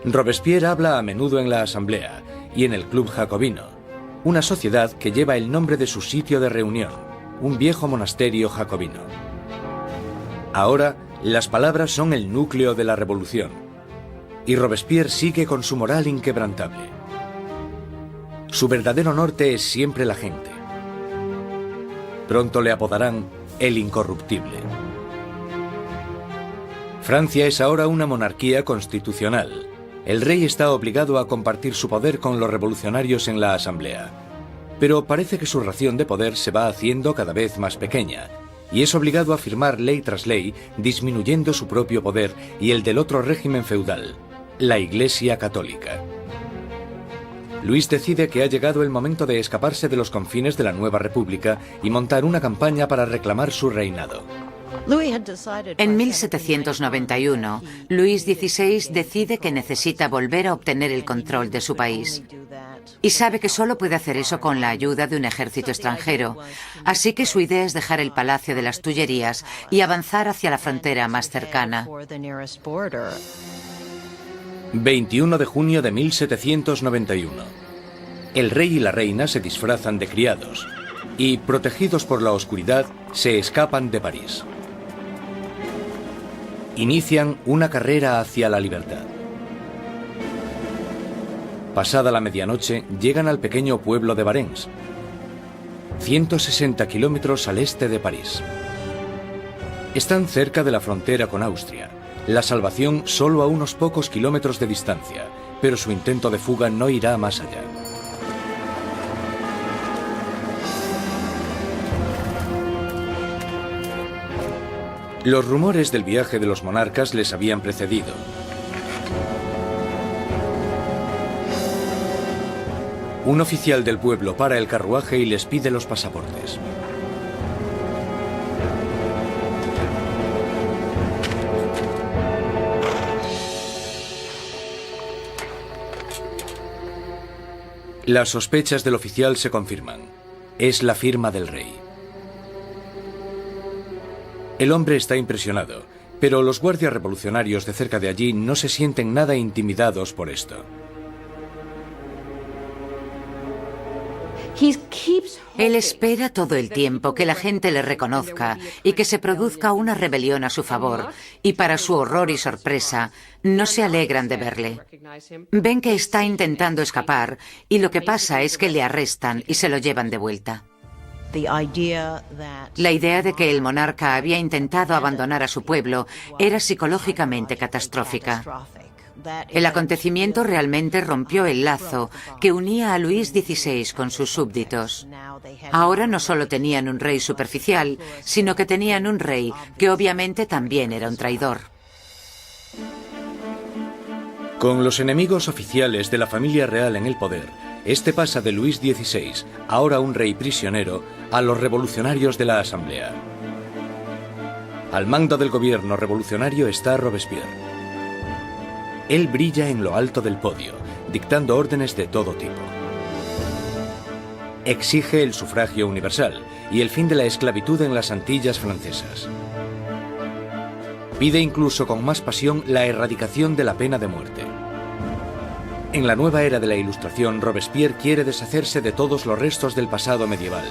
Robespierre habla a menudo en la Asamblea y en el Club Jacobino, una sociedad que lleva el nombre de su sitio de reunión, un viejo monasterio jacobino. Ahora, las palabras son el núcleo de la revolución. y Robespierre sigue con su moral inquebrantable. Su verdadero norte es siempre la gente. Pronto le apodarán el incorruptible. Francia es ahora una monarquía constitucional. El rey está obligado a compartir su poder con los revolucionarios en la Asamblea. Pero parece que su ración de poder se va haciendo cada vez más pequeña, y es obligado a firmar ley tras ley, disminuyendo su propio poder y el del otro régimen feudal, la Iglesia Católica. Luis decide que ha llegado el momento de escaparse de los confines de la nueva república y montar una campaña para reclamar su reinado. En 1791, Luis XVI decide que necesita volver a obtener el control de su país. Y sabe que solo puede hacer eso con la ayuda de un ejército extranjero. Así que su idea es dejar el Palacio de las Tullerías y avanzar hacia la frontera más cercana. 21 de junio de 1791. El rey y la reina se disfrazan de criados y, protegidos por la oscuridad, se escapan de París. Inician una carrera hacia la libertad. Pasada la medianoche, llegan al pequeño pueblo de Varennes, 160 kilómetros al este de París. Están cerca de la frontera con Austria. La salvación solo a unos pocos kilómetros de distancia, pero su intento de fuga no irá más allá. Los rumores del viaje de los monarcas les habían precedido. Un oficial del pueblo para el carruaje y les pide los pasaportes. Las sospechas del oficial se confirman. Es la firma del rey. El hombre está impresionado, pero los guardias revolucionarios de cerca de allí no se sienten nada intimidados por esto. Él espera todo el tiempo que la gente le reconozca y que se produzca una rebelión a su favor, y para su horror y sorpresa, no se alegran de verle. Ven que está intentando escapar y lo que pasa es que le arrestan y se lo llevan de vuelta. La idea de que el monarca había intentado abandonar a su pueblo era psicológicamente catastrófica. El acontecimiento realmente rompió el lazo que unía a Luis XVI con sus súbditos. Ahora no solo tenían un rey superficial, sino que tenían un rey que obviamente también era un traidor. Con los enemigos oficiales de la familia real en el poder, este pasa de Luis XVI, ahora un rey prisionero, a los revolucionarios de la Asamblea. Al mando del gobierno revolucionario está Robespierre. Él brilla en lo alto del podio, dictando órdenes de todo tipo. Exige el sufragio universal y el fin de la esclavitud en las Antillas francesas. Pide incluso con más pasión la erradicación de la pena de muerte. En la nueva era de la Ilustración, Robespierre quiere deshacerse de todos los restos del pasado medieval.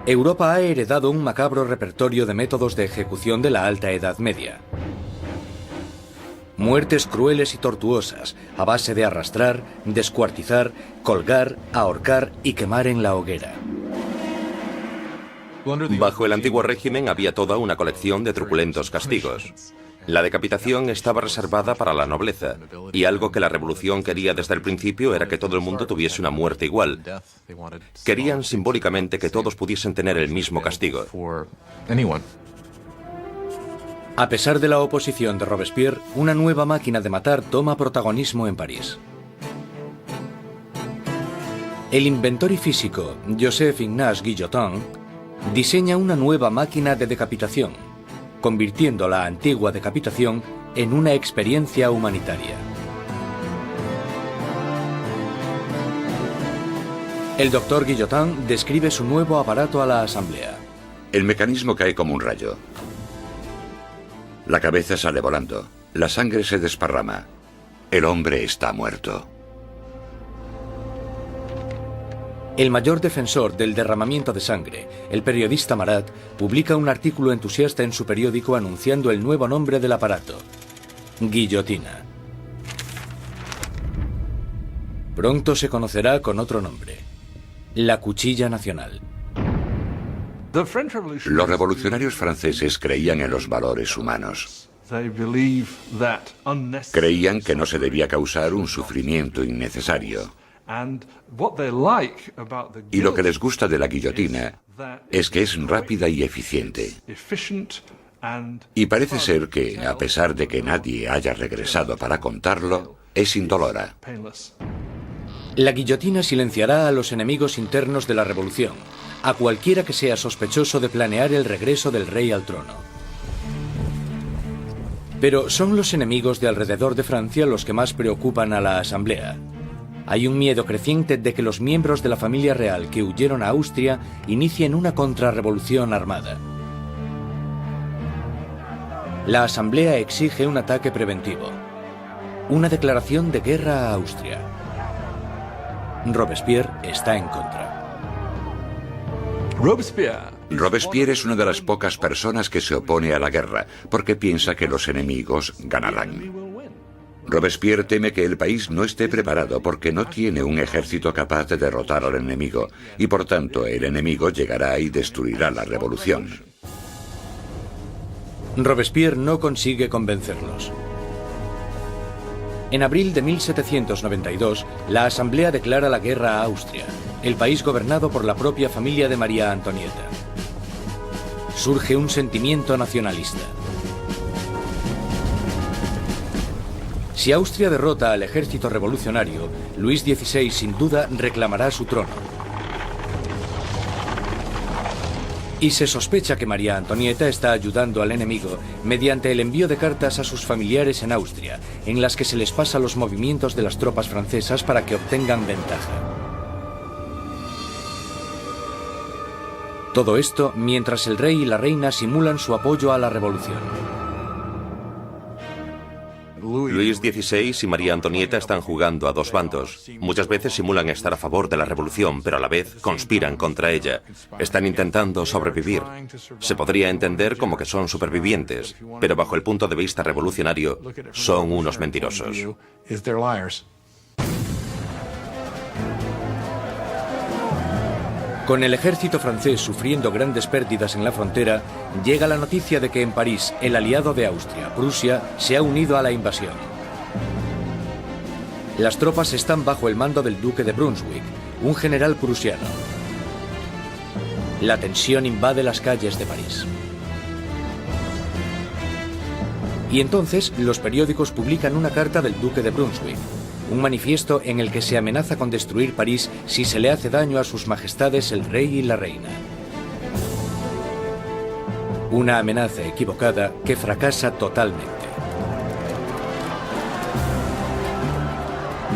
Europa ha heredado un macabro repertorio de métodos de ejecución de la Alta Edad Media. Muertes crueles y tortuosas, a base de arrastrar, descuartizar, colgar, ahorcar y quemar en la hoguera. Bajo el antiguo régimen había toda una colección de truculentos castigos. La decapitación estaba reservada para la nobleza, y algo que la revolución quería desde el principio era que todo el mundo tuviese una muerte igual. Querían simbólicamente que todos pudiesen tener el mismo castigo. A pesar de la oposición de Robespierre, una nueva máquina de matar toma protagonismo en París. El inventor y físico Joseph Ignace Guillotin diseña una nueva máquina de decapitación, convirtiendo la antigua decapitación en una experiencia humanitaria. El doctor Guillotin describe su nuevo aparato a la Asamblea. El mecanismo cae como un rayo. La cabeza sale volando. La sangre se desparrama. El hombre está muerto. El mayor defensor del derramamiento de sangre, el periodista Marat, publica un artículo entusiasta en su periódico anunciando el nuevo nombre del aparato: guillotina. Pronto se conocerá con otro nombre: la cuchilla nacional. Los revolucionarios franceses creían en los valores humanos. Creían que no se debía causar un sufrimiento innecesario. Y lo que les gusta de la guillotina es que es rápida y eficiente. Y parece ser que, a pesar de que nadie haya regresado para contarlo, es indolora. La guillotina silenciará a los enemigos internos de la revolución, a cualquiera que sea sospechoso de planear el regreso del rey al trono. Pero son los enemigos de alrededor de Francia los que más preocupan a la Asamblea. Hay un miedo creciente de que los miembros de la familia real que huyeron a Austria inicien una contrarrevolución armada. La Asamblea exige un ataque preventivo, una declaración de guerra a Austria. Robespierre está en contra. Robespierre es una de las pocas personas que se opone a la guerra, porque piensa que los enemigos ganarán. Robespierre teme que el país no esté preparado porque no tiene un ejército capaz de derrotar al enemigo, y por tanto el enemigo llegará y destruirá la revolución. Robespierre no consigue convencerlos. En abril de 1792, la Asamblea declara la guerra a Austria, el país gobernado por la propia familia de María Antonieta. Surge un sentimiento nacionalista. Si Austria derrota al ejército revolucionario, Luis XVI sin duda reclamará su trono. Y se sospecha que María Antonieta está ayudando al enemigo mediante el envío de cartas a sus familiares en Austria, en las que se les pasa los movimientos de las tropas francesas para que obtengan ventaja. Todo esto mientras el rey y la reina simulan su apoyo a la revolución. Luis XVI y María Antonieta están jugando a dos bandos. Muchas veces simulan estar a favor de la revolución, pero a la vez conspiran contra ella. Están intentando sobrevivir. Se podría entender como que son supervivientes, pero bajo el punto de vista revolucionario, son unos mentirosos. Con el ejército francés sufriendo grandes pérdidas en la frontera, llega la noticia de que en París el aliado de Austria, Prusia, se ha unido a la invasión. Las tropas están bajo el mando del duque de Brunswick, un general prusiano. La tensión invade las calles de París. Y entonces los periódicos publican una carta del duque de Brunswick, un manifiesto en el que se amenaza con destruir París si se le hace daño a sus majestades el rey y la reina. Una amenaza equivocada que fracasa totalmente.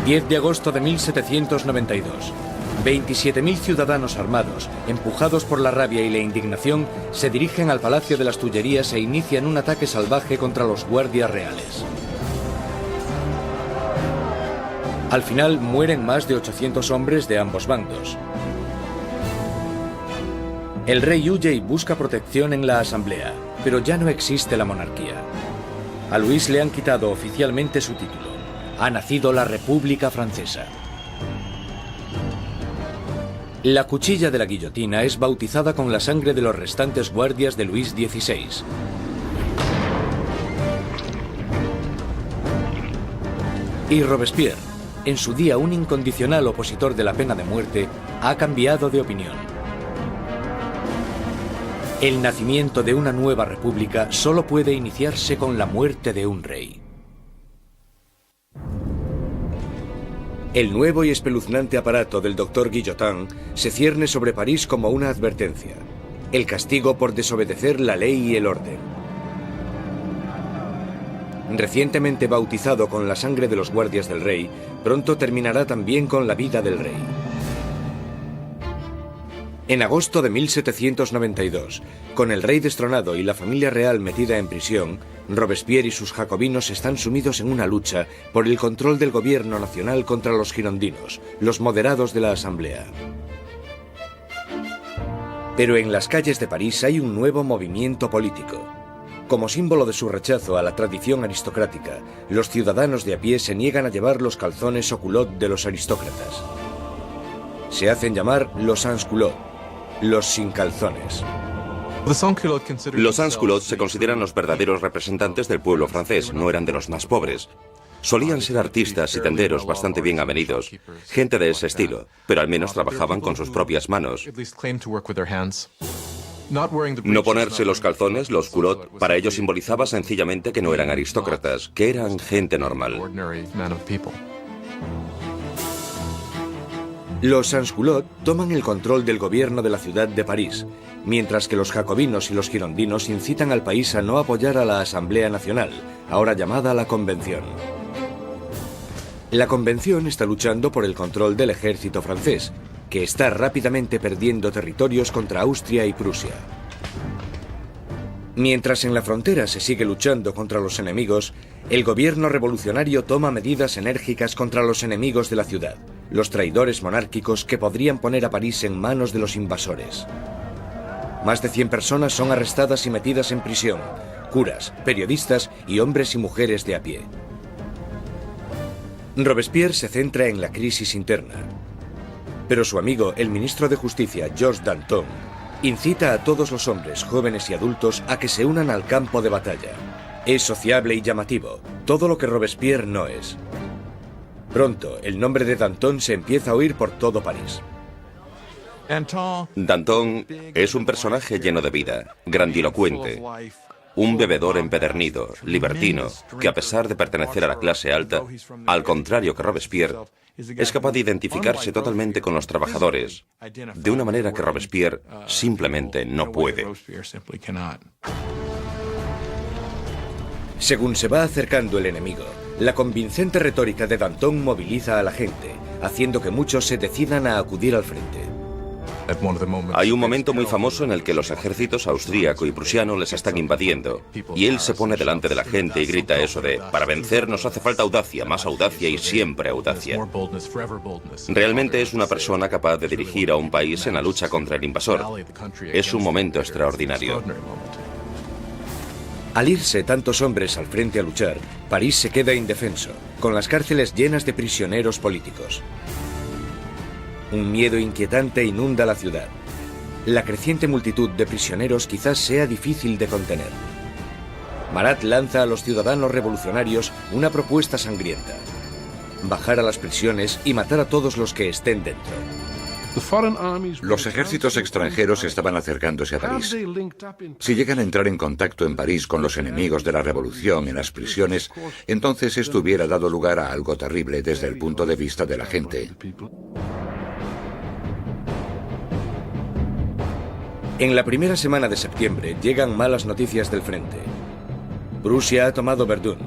10 de agosto de 1792. 27.000 ciudadanos armados, empujados por la rabia y la indignación, se dirigen al Palacio de las Tullerías e inician un ataque salvaje contra los guardias reales. Al final mueren más de 800 hombres de ambos bandos. El rey huye y busca protección en la Asamblea, pero ya no existe la monarquía. A Luis le han quitado oficialmente su título. Ha nacido la República Francesa. La cuchilla de la guillotina es bautizada con la sangre de los restantes guardias de Luis XVI. Y Robespierre, en su día un incondicional opositor de la pena de muerte, ha cambiado de opinión. El nacimiento de una nueva república solo puede iniciarse con la muerte de un rey. El nuevo y espeluznante aparato del doctor Guillotin se cierne sobre París como una advertencia: el castigo por desobedecer la ley y el orden. Recientemente bautizado con la sangre de los guardias del rey, pronto terminará también con la vida del rey. En agosto de 1792, con el rey destronado y la familia real metida en prisión, Robespierre y sus jacobinos están sumidos en una lucha por el control del gobierno nacional contra los girondinos, los moderados de la Asamblea. Pero en las calles de París hay un nuevo movimiento político. Como símbolo de su rechazo a la tradición aristocrática, los ciudadanos de a pie se niegan a llevar los calzones o culottes de los aristócratas. Se hacen llamar los sans-culottes, los sin calzones. Los sans-culottes se consideran los verdaderos representantes del pueblo francés, no eran de los más pobres. Solían ser artistas y tenderos bastante bien avenidos, gente de ese estilo, pero al menos trabajaban con sus propias manos. No ponerse los calzones, los culottes, para ellos simbolizaba sencillamente que no eran aristócratas, que eran gente normal. Los sans-culottes toman el control del gobierno de la ciudad de París, mientras que los jacobinos y los girondinos incitan al país a no apoyar a la Asamblea Nacional, ahora llamada la Convención. La Convención está luchando por el control del ejército francés, que está rápidamente perdiendo territorios contra Austria y Prusia. Mientras en la frontera se sigue luchando contra los enemigos, el gobierno revolucionario toma medidas enérgicas contra los enemigos de la ciudad, los traidores monárquicos que podrían poner a París en manos de los invasores. Más de 100 personas son arrestadas y metidas en prisión, curas, periodistas y hombres y mujeres de a pie. Robespierre se centra en la crisis interna, pero su amigo, el ministro de Justicia, Georges Danton, incita a todos los hombres, jóvenes y adultos a que se unan al campo de batalla. Es sociable y llamativo, todo lo que Robespierre no es. Pronto, el nombre de Danton se empieza a oír por todo París. Danton es un personaje lleno de vida, grandilocuente, un bebedor empedernido, libertino, que a pesar de pertenecer a la clase alta, al contrario que Robespierre, es capaz de identificarse totalmente con los trabajadores, de una manera que Robespierre simplemente no puede. Según se va acercando el enemigo, la convincente retórica de Danton moviliza a la gente, haciendo que muchos se decidan a acudir al frente. Hay un momento muy famoso en el que los ejércitos austríaco y prusiano les están invadiendo, y él se pone delante de la gente y grita eso de: para vencer nos hace falta audacia, más audacia y siempre audacia. Realmente es una persona capaz de dirigir a un país en la lucha contra el invasor. Es un momento extraordinario. Al irse tantos hombres al frente a luchar, París se queda indefenso, con las cárceles llenas de prisioneros políticos. Un miedo inquietante inunda la ciudad. La creciente multitud de prisioneros quizás sea difícil de contener. Marat lanza a los ciudadanos revolucionarios una propuesta sangrienta: bajar a las prisiones y matar a todos los que estén dentro. Los ejércitos extranjeros estaban acercándose a París. Si llegan a entrar en contacto en París con los enemigos de la revolución en las prisiones, entonces esto hubiera dado lugar a algo terrible desde el punto de vista de la gente. En la primera semana de septiembre llegan malas noticias del frente. Prusia ha tomado Verdun,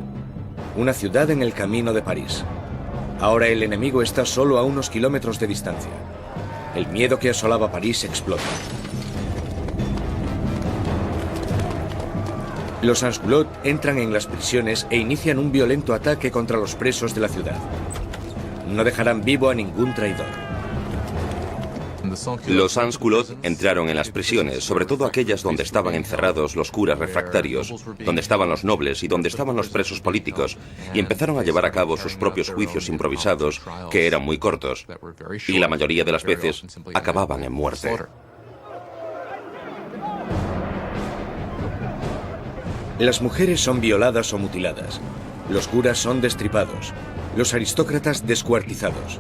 una ciudad en el camino de París. Ahora el enemigo está solo a unos kilómetros de distancia. El miedo que asolaba París explota. Los sans-culottes entran en las prisiones e inician un violento ataque contra los presos de la ciudad. No dejarán vivo a ningún traidor. Los sans-culottes entraron en las prisiones, sobre todo aquellas donde estaban encerrados los curas refractarios, donde estaban los nobles y donde estaban los presos políticos, y empezaron a llevar a cabo sus propios juicios improvisados, que eran muy cortos, y la mayoría de las veces acababan en muerte. Las mujeres son violadas o mutiladas, los curas son destripados, los aristócratas descuartizados.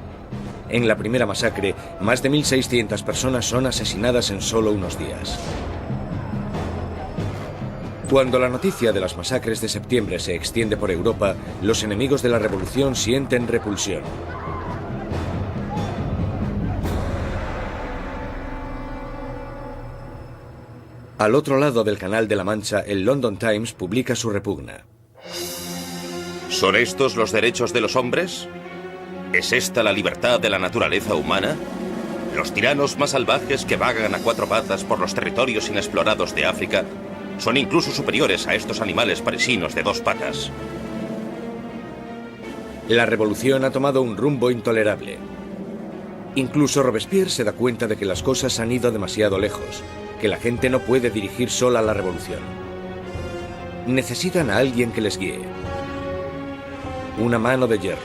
En la primera masacre, más de 1.600 personas son asesinadas en solo unos días. Cuando la noticia de las masacres de septiembre se extiende por Europa, los enemigos de la revolución sienten repulsión. Al otro lado del Canal de la Mancha, el London Times publica su repugna. ¿Son estos los derechos de los hombres? ¿Es esta la libertad de la naturaleza humana? Los tiranos más salvajes que vagan a cuatro patas por los territorios inexplorados de África son incluso superiores a estos animales parisinos de dos patas. La revolución ha tomado un rumbo intolerable. Incluso Robespierre se da cuenta de que las cosas han ido demasiado lejos. que la gente no puede dirigir sola la revolución. Necesitan a alguien que les guíe. Una mano de hierro.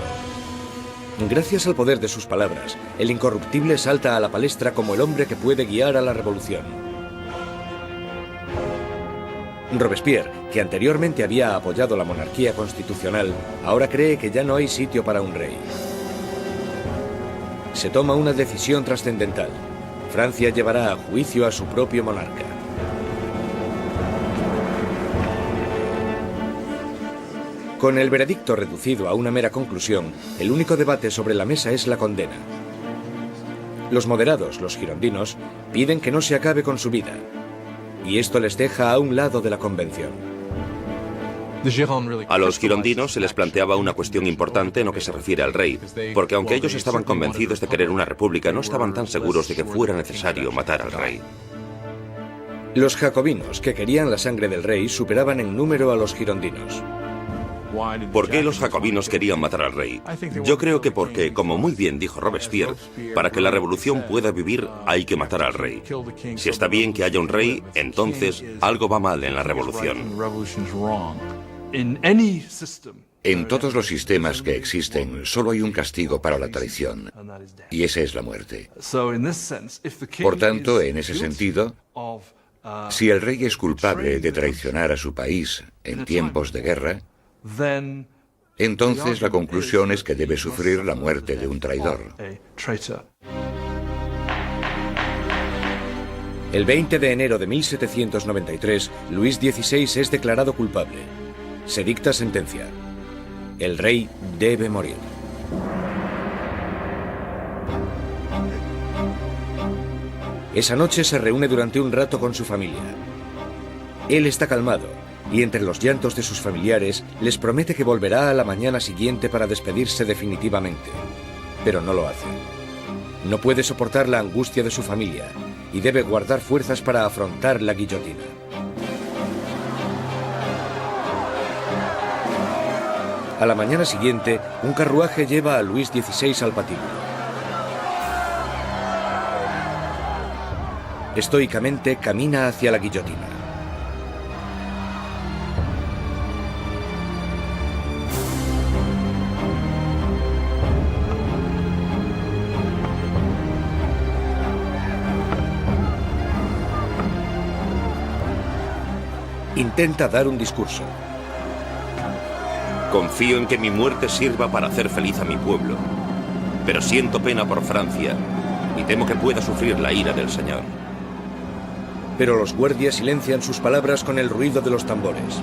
Gracias al poder de sus palabras, el incorruptible salta a la palestra como el hombre que puede guiar a la revolución. Robespierre, que anteriormente había apoyado la monarquía constitucional, ahora cree que ya no hay sitio para un rey. Se toma una decisión trascendental. Francia llevará a juicio a su propio monarca. Con el veredicto reducido a una mera conclusión, el único debate sobre la mesa es la condena. Los moderados, los girondinos, piden que no se acabe con su vida, y esto les deja a un lado de la convención. A los girondinos se les planteaba una cuestión importante en lo que se refiere al rey, porque aunque ellos estaban convencidos de querer una república, no estaban tan seguros de que fuera necesario matar al rey. Los jacobinos, que querían la sangre del rey, superaban en número a los girondinos. ¿Por qué los jacobinos querían matar al rey? Yo creo que porque, como muy bien dijo Robespierre, para que la revolución pueda vivir hay que matar al rey. Si está bien que haya un rey, entonces algo va mal en la revolución. En todos los sistemas que existen, solo hay un castigo para la traición, y esa es la muerte. Por tanto, en ese sentido, si el rey es culpable de traicionar a su país en tiempos de guerra, entonces la conclusión es que debe sufrir la muerte de un traidor. El 20 de enero de 1793, Luis XVI es declarado culpable. Se dicta sentencia. El rey debe morir. Esa noche se reúne durante un rato con su familia. Él está calmado y entre los llantos de sus familiares les promete que volverá a la mañana siguiente para despedirse definitivamente. Pero no lo hace. No puede soportar la angustia de su familia y debe guardar fuerzas para afrontar la guillotina. A la mañana siguiente, un carruaje lleva a Luis XVI al patíbulo. Estoicamente camina hacia la guillotina. Intenta dar un discurso. Confío en que mi muerte sirva para hacer feliz a mi pueblo, pero siento pena por Francia y temo que pueda sufrir la ira del Señor. Pero los guardias silencian sus palabras con el ruido de los tambores.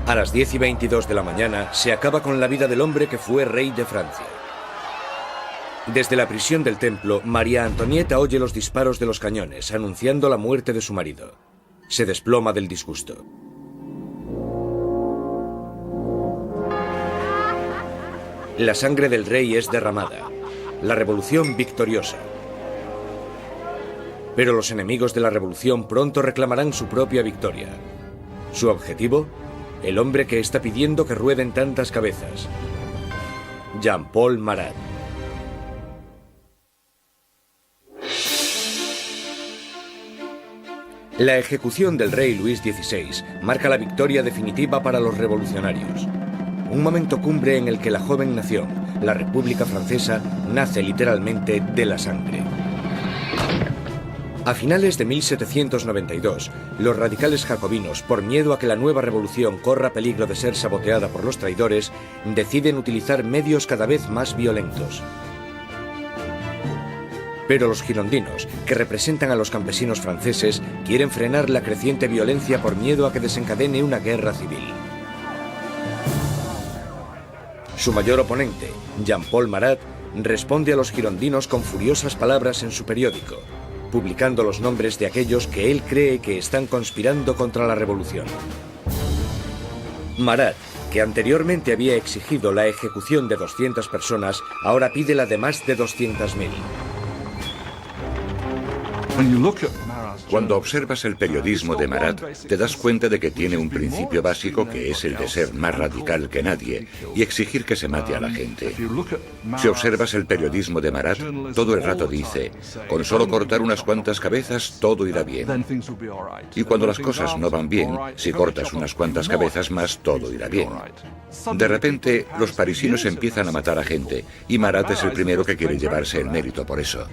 A las 10:22 de la mañana se acaba con la vida del hombre que fue rey de Francia. Desde la prisión del templo, María Antonieta oye los disparos de los cañones, anunciando la muerte de su marido. Se desploma del disgusto. La sangre del rey es derramada. La revolución victoriosa. Pero los enemigos de la revolución pronto reclamarán su propia victoria. ¿Su objetivo? El hombre que está pidiendo que rueden tantas cabezas. Jean-Paul Marat. La ejecución del rey Luis XVI marca la victoria definitiva para los revolucionarios. Un momento cumbre en el que la joven nación, la República Francesa, nace literalmente de la sangre. A finales de 1792, los radicales jacobinos, por miedo a que la nueva revolución corra peligro de ser saboteada por los traidores, deciden utilizar medios cada vez más violentos. Pero los girondinos, que representan a los campesinos franceses, quieren frenar la creciente violencia por miedo a que desencadene una guerra civil. Su mayor oponente, Jean-Paul Marat, responde a los girondinos con furiosas palabras en su periódico, publicando los nombres de aquellos que él cree que están conspirando contra la revolución. Marat, que anteriormente había exigido la ejecución de 200 personas, ahora pide la de más de 200.000. Cuando observas el periodismo de Marat, te das cuenta de que tiene un principio básico que es el de ser más radical que nadie y exigir que se mate a la gente. Si observas el periodismo de Marat, todo el rato dice, con solo cortar unas cuantas cabezas todo irá bien. Y cuando las cosas no van bien, si cortas unas cuantas cabezas más, todo irá bien. De repente, los parisinos empiezan a matar a gente y Marat es el primero que quiere llevarse el mérito por eso.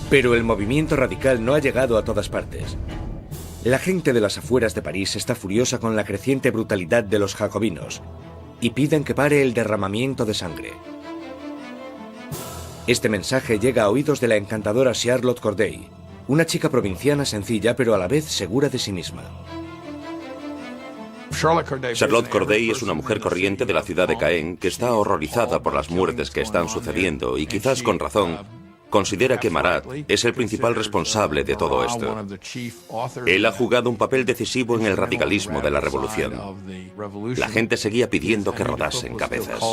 Pero el movimiento radical no ha llegado a todas partes. La gente de las afueras de París está furiosa con la creciente brutalidad de los jacobinos y piden que pare el derramamiento de sangre. Este mensaje llega a oídos de la encantadora Charlotte Corday, una chica provinciana sencilla pero a la vez segura de sí misma. Charlotte Corday es una mujer corriente de la ciudad de Caen que está horrorizada por las muertes que están sucediendo y quizás con razón considera que Marat es el principal responsable de todo esto. Él ha jugado un papel decisivo en el radicalismo de la revolución. La gente seguía pidiendo que rodasen cabezas.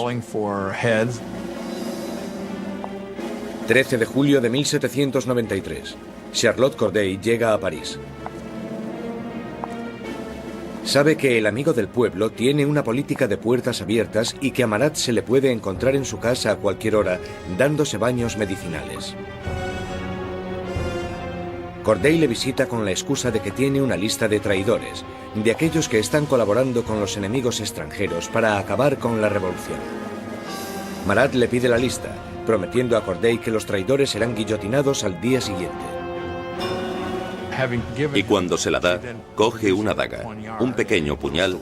13 de julio de 1793. Charlotte Corday llega a París. Sabe que el amigo del pueblo tiene una política de puertas abiertas y que a Marat se le puede encontrar en su casa a cualquier hora, dándose baños medicinales. Corday le visita con la excusa de que tiene una lista de traidores, de aquellos que están colaborando con los enemigos extranjeros para acabar con la revolución. Marat le pide la lista, prometiendo a Corday que los traidores serán guillotinados al día siguiente. Y cuando se la da, coge una daga, un pequeño puñal,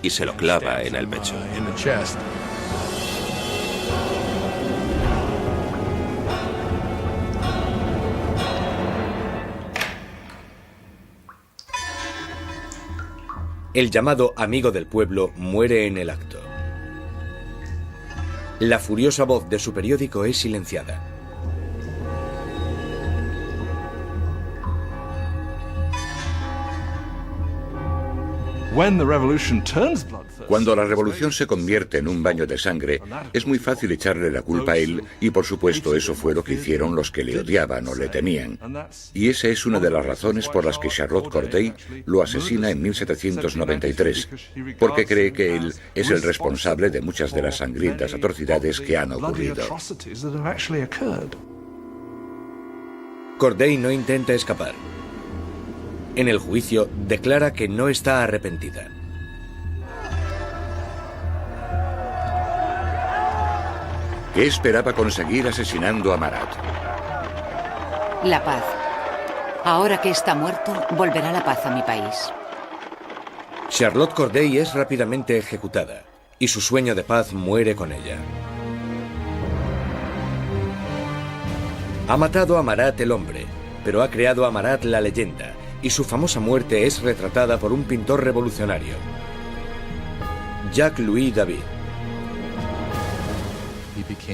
y se lo clava en el pecho. El llamado amigo del pueblo muere en el acto. La furiosa voz de su periódico es silenciada. Cuando la revolución se convierte en un baño de sangre, es muy fácil echarle la culpa a él y por supuesto eso fue lo que hicieron los que le odiaban o le temían. Y esa es una de las razones por las que Charlotte Corday lo asesina en 1793, porque cree que él es el responsable de muchas de las sangrientas atrocidades que han ocurrido. Corday no intenta escapar. En el juicio, declara que no está arrepentida. ¿Qué esperaba conseguir asesinando a Marat? La paz. Ahora que está muerto, volverá la paz a mi país. Charlotte Corday es rápidamente ejecutada y su sueño de paz muere con ella. Ha matado a Marat el hombre, pero ha creado a Marat la leyenda, y su famosa muerte es retratada por un pintor revolucionario, Jacques-Louis David.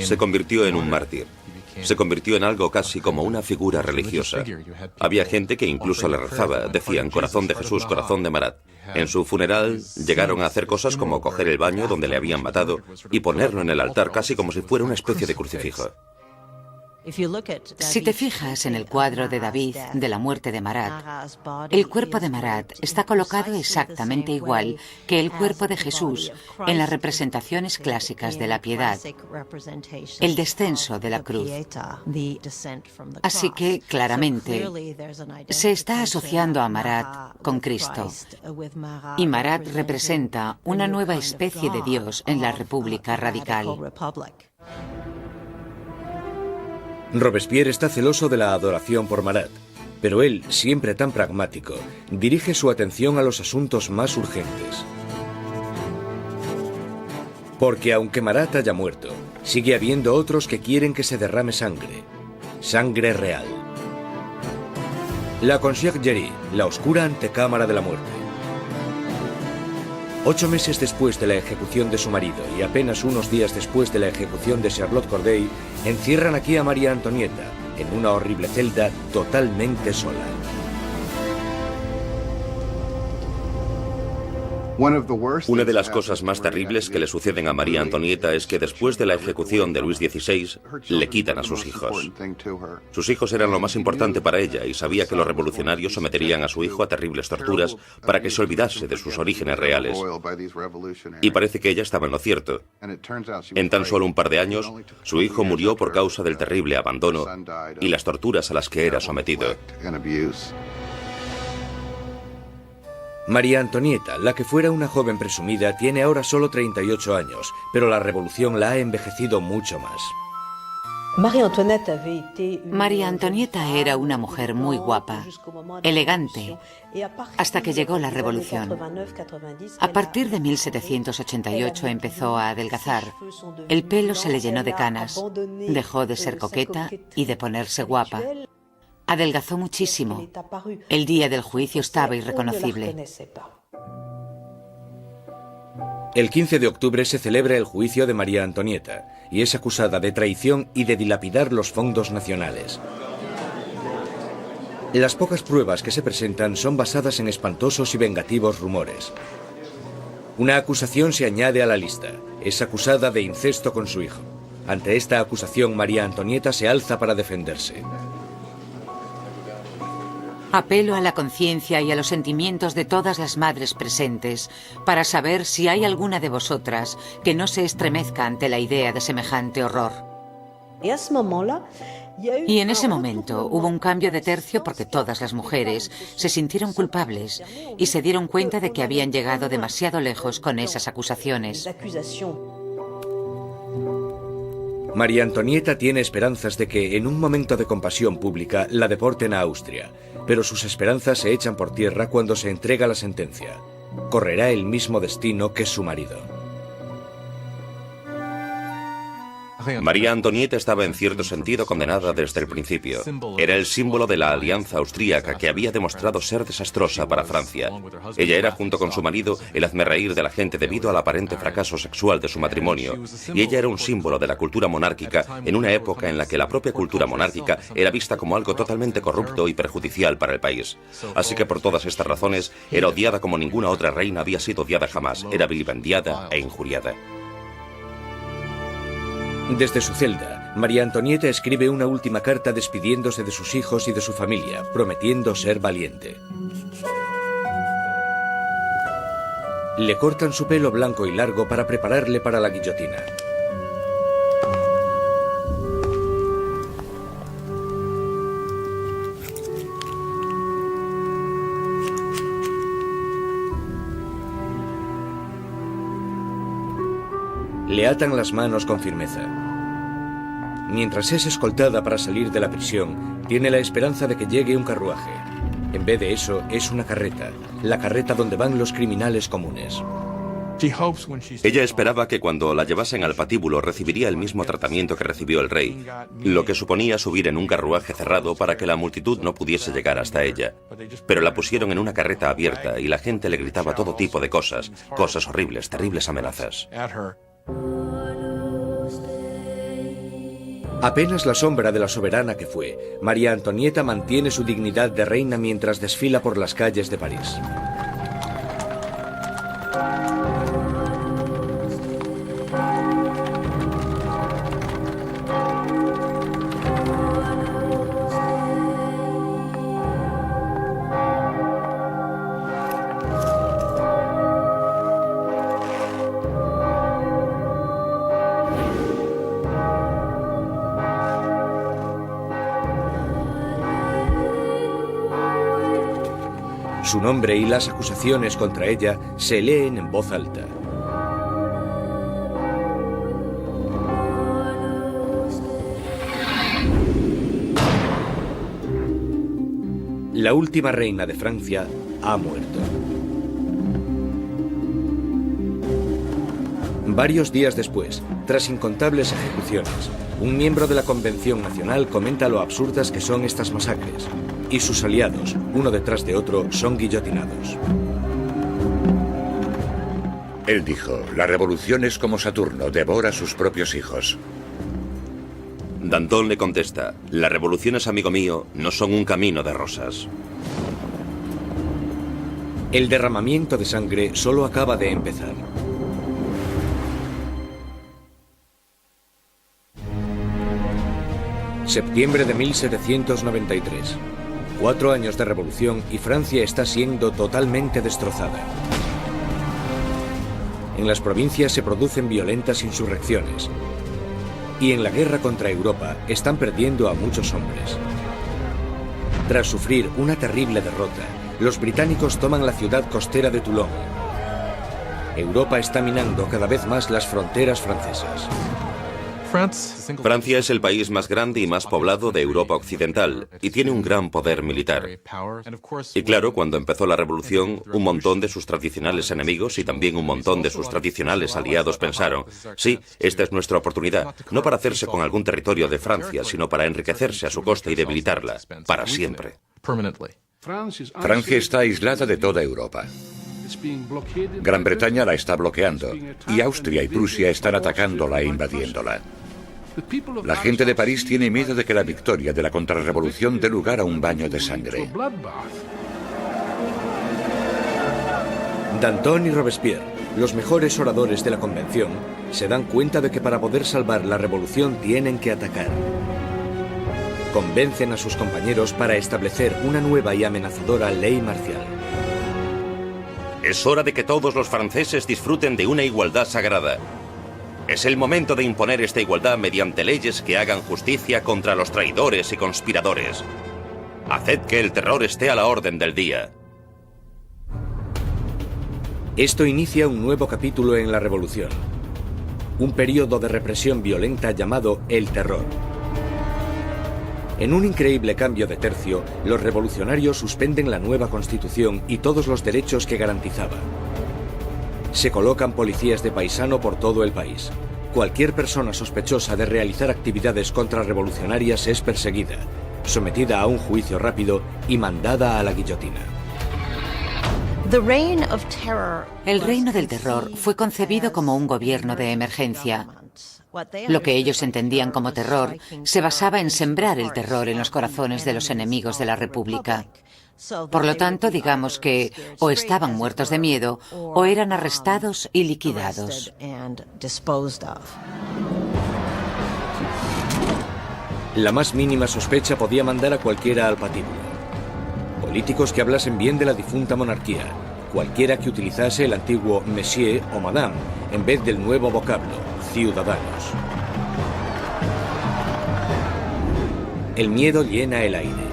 Se convirtió en un mártir. Se convirtió en algo casi como una figura religiosa. Había gente que incluso le rezaba, decían corazón de Jesús, corazón de Marat. En su funeral llegaron a hacer cosas como coger el baño donde le habían matado y ponerlo en el altar casi como si fuera una especie de crucifijo. Si te fijas en el cuadro de David de la muerte de Marat, el cuerpo de Marat está colocado exactamente igual que el cuerpo de Jesús en las representaciones clásicas de la piedad, el descenso de la cruz. Así que, claramente, se está asociando a Marat con Cristo. Y Marat representa una nueva especie de Dios en la República Radical. Robespierre está celoso de la adoración por Marat, pero él, siempre tan pragmático, dirige su atención a los asuntos más urgentes. Porque aunque Marat haya muerto, sigue habiendo otros que quieren que se derrame sangre. Sangre real. La Conciergerie, la oscura antecámara de la muerte. 8 meses después de la ejecución de su marido y apenas unos días después de la ejecución de Charlotte Corday, encierran aquí a María Antonieta en una horrible celda totalmente sola. Una de las cosas más terribles que le suceden a María Antonieta es que después de la ejecución de Luis XVI, le quitan a sus hijos. Sus hijos eran lo más importante para ella y sabía que los revolucionarios someterían a su hijo a terribles torturas para que se olvidase de sus orígenes reales. Y parece que ella estaba en lo cierto. En tan solo un par de años, su hijo murió por causa del terrible abandono y las torturas a las que era sometido. María Antonieta, la que fuera una joven presumida, tiene ahora solo 38 años, pero la revolución la ha envejecido mucho más. María Antonieta era una mujer muy guapa, elegante, hasta que llegó la revolución. A partir de 1788 empezó a adelgazar. El pelo se le llenó de canas, dejó de ser coqueta y de ponerse guapa. Adelgazó muchísimo. El día del juicio estaba irreconocible. El 15 de octubre se celebra el juicio de María Antonieta y es acusada de traición y de dilapidar los fondos nacionales. Las pocas pruebas que se presentan son basadas en espantosos y vengativos rumores. Una acusación se añade a la lista. Es acusada de incesto con su hijo. Ante esta acusación, María Antonieta se alza para defenderse. Apelo a la conciencia y a los sentimientos de todas las madres presentes para saber si hay alguna de vosotras que no se estremezca ante la idea de semejante horror. Y en ese momento hubo un cambio de tercio porque todas las mujeres se sintieron culpables y se dieron cuenta de que habían llegado demasiado lejos con esas acusaciones. María Antonieta tiene esperanzas de que, en un momento de compasión pública, la deporten a Austria, pero sus esperanzas se echan por tierra cuando se entrega la sentencia. Correrá el mismo destino que su marido. María Antonieta estaba en cierto sentido condenada desde el principio. Era el símbolo de la alianza austríaca que había demostrado ser desastrosa para Francia. Ella era, junto con su marido, el hazmerreír de la gente debido al aparente fracaso sexual de su matrimonio. Y ella era un símbolo de la cultura monárquica en una época en la que la propia cultura monárquica era vista como algo totalmente corrupto y perjudicial para el país. Así que por todas estas razones era odiada como ninguna otra reina había sido odiada jamás. Era vilipendiada e injuriada. Desde su celda, María Antonieta escribe una última carta despidiéndose de sus hijos y de su familia, prometiendo ser valiente. Le cortan su pelo blanco y largo para prepararle para la guillotina. Le atan las manos con firmeza. Mientras es escoltada para salir de la prisión, tiene la esperanza de que llegue un carruaje. En vez de eso, es una carreta, la carreta donde van los criminales comunes. Ella esperaba que cuando la llevasen al patíbulo recibiría el mismo tratamiento que recibió el rey, lo que suponía subir en un carruaje cerrado para que la multitud no pudiese llegar hasta ella. Pero la pusieron en una carreta abierta y la gente le gritaba todo tipo de cosas horribles, terribles amenazas. Apenas la sombra de la soberana que fue, María Antonieta mantiene su dignidad de reina mientras desfila por las calles de París. Su nombre y las acusaciones contra ella se leen en voz alta. La última reina de Francia ha muerto. Varios días después, tras incontables ejecuciones, un miembro de la Convención Nacional comenta lo absurdas que son estas masacres, y sus aliados, uno detrás de otro, son guillotinados. Él dijo, la revolución es como Saturno, devora a sus propios hijos. Danton le contesta, las revoluciones, amigo mío, no son un camino de rosas. El derramamiento de sangre solo acaba de empezar. Septiembre de 1793. 4 años de revolución y Francia está siendo totalmente destrozada. En las provincias se producen violentas insurrecciones. Y en la guerra contra Europa están perdiendo a muchos hombres. Tras sufrir una terrible derrota, los británicos toman la ciudad costera de Toulon. Europa está minando cada vez más las fronteras francesas. Francia es el país más grande y más poblado de Europa Occidental y tiene un gran poder militar. Y claro, cuando empezó la revolución, un montón de sus tradicionales enemigos y también un montón de sus tradicionales aliados pensaron, sí, esta es nuestra oportunidad, no para hacerse con algún territorio de Francia, sino para enriquecerse a su costa y debilitarla, para siempre. Francia está aislada de toda Europa. Gran Bretaña la está bloqueando y Austria y Prusia están atacándola e invadiéndola. La gente de París tiene miedo de que la victoria de la contrarrevolución dé lugar a un baño de sangre. Danton y Robespierre, los mejores oradores de la convención, se dan cuenta de que para poder salvar la revolución tienen que atacar. Convencen a sus compañeros para establecer una nueva y amenazadora ley marcial. Es hora de que todos los franceses disfruten de una igualdad sagrada. Es el momento de imponer esta igualdad mediante leyes que hagan justicia contra los traidores y conspiradores. Haced que el terror esté a la orden del día. Esto inicia un nuevo capítulo en la revolución. Un periodo de represión violenta llamado el terror. En un increíble cambio de tercio, los revolucionarios suspenden la nueva constitución y todos los derechos que garantizaba. Se colocan policías de paisano por todo el país. Cualquier persona sospechosa de realizar actividades contrarrevolucionarias es perseguida, sometida a un juicio rápido y mandada a la guillotina. El reino del terror fue concebido como un gobierno de emergencia. Lo que ellos entendían como terror se basaba en sembrar el terror en los corazones de los enemigos de la República. Por lo tanto, digamos que o estaban muertos de miedo o eran arrestados y liquidados. La más mínima sospecha podía mandar a cualquiera al patíbulo. Políticos que hablasen bien de la difunta monarquía, cualquiera que utilizase el antiguo monsieur o madame en vez del nuevo vocablo, ciudadanos. El miedo llena el aire.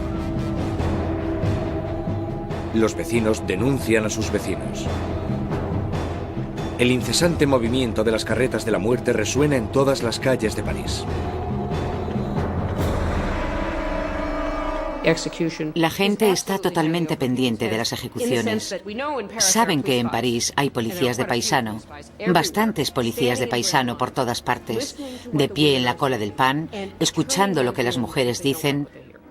Los vecinos denuncian a sus vecinos. El incesante movimiento de las carretas de la muerte resuena en todas las calles de París. La gente está totalmente pendiente de las ejecuciones. Saben que en París hay policías de paisano, bastantes policías de paisano por todas partes, de pie en la cola del pan, escuchando lo que las mujeres dicen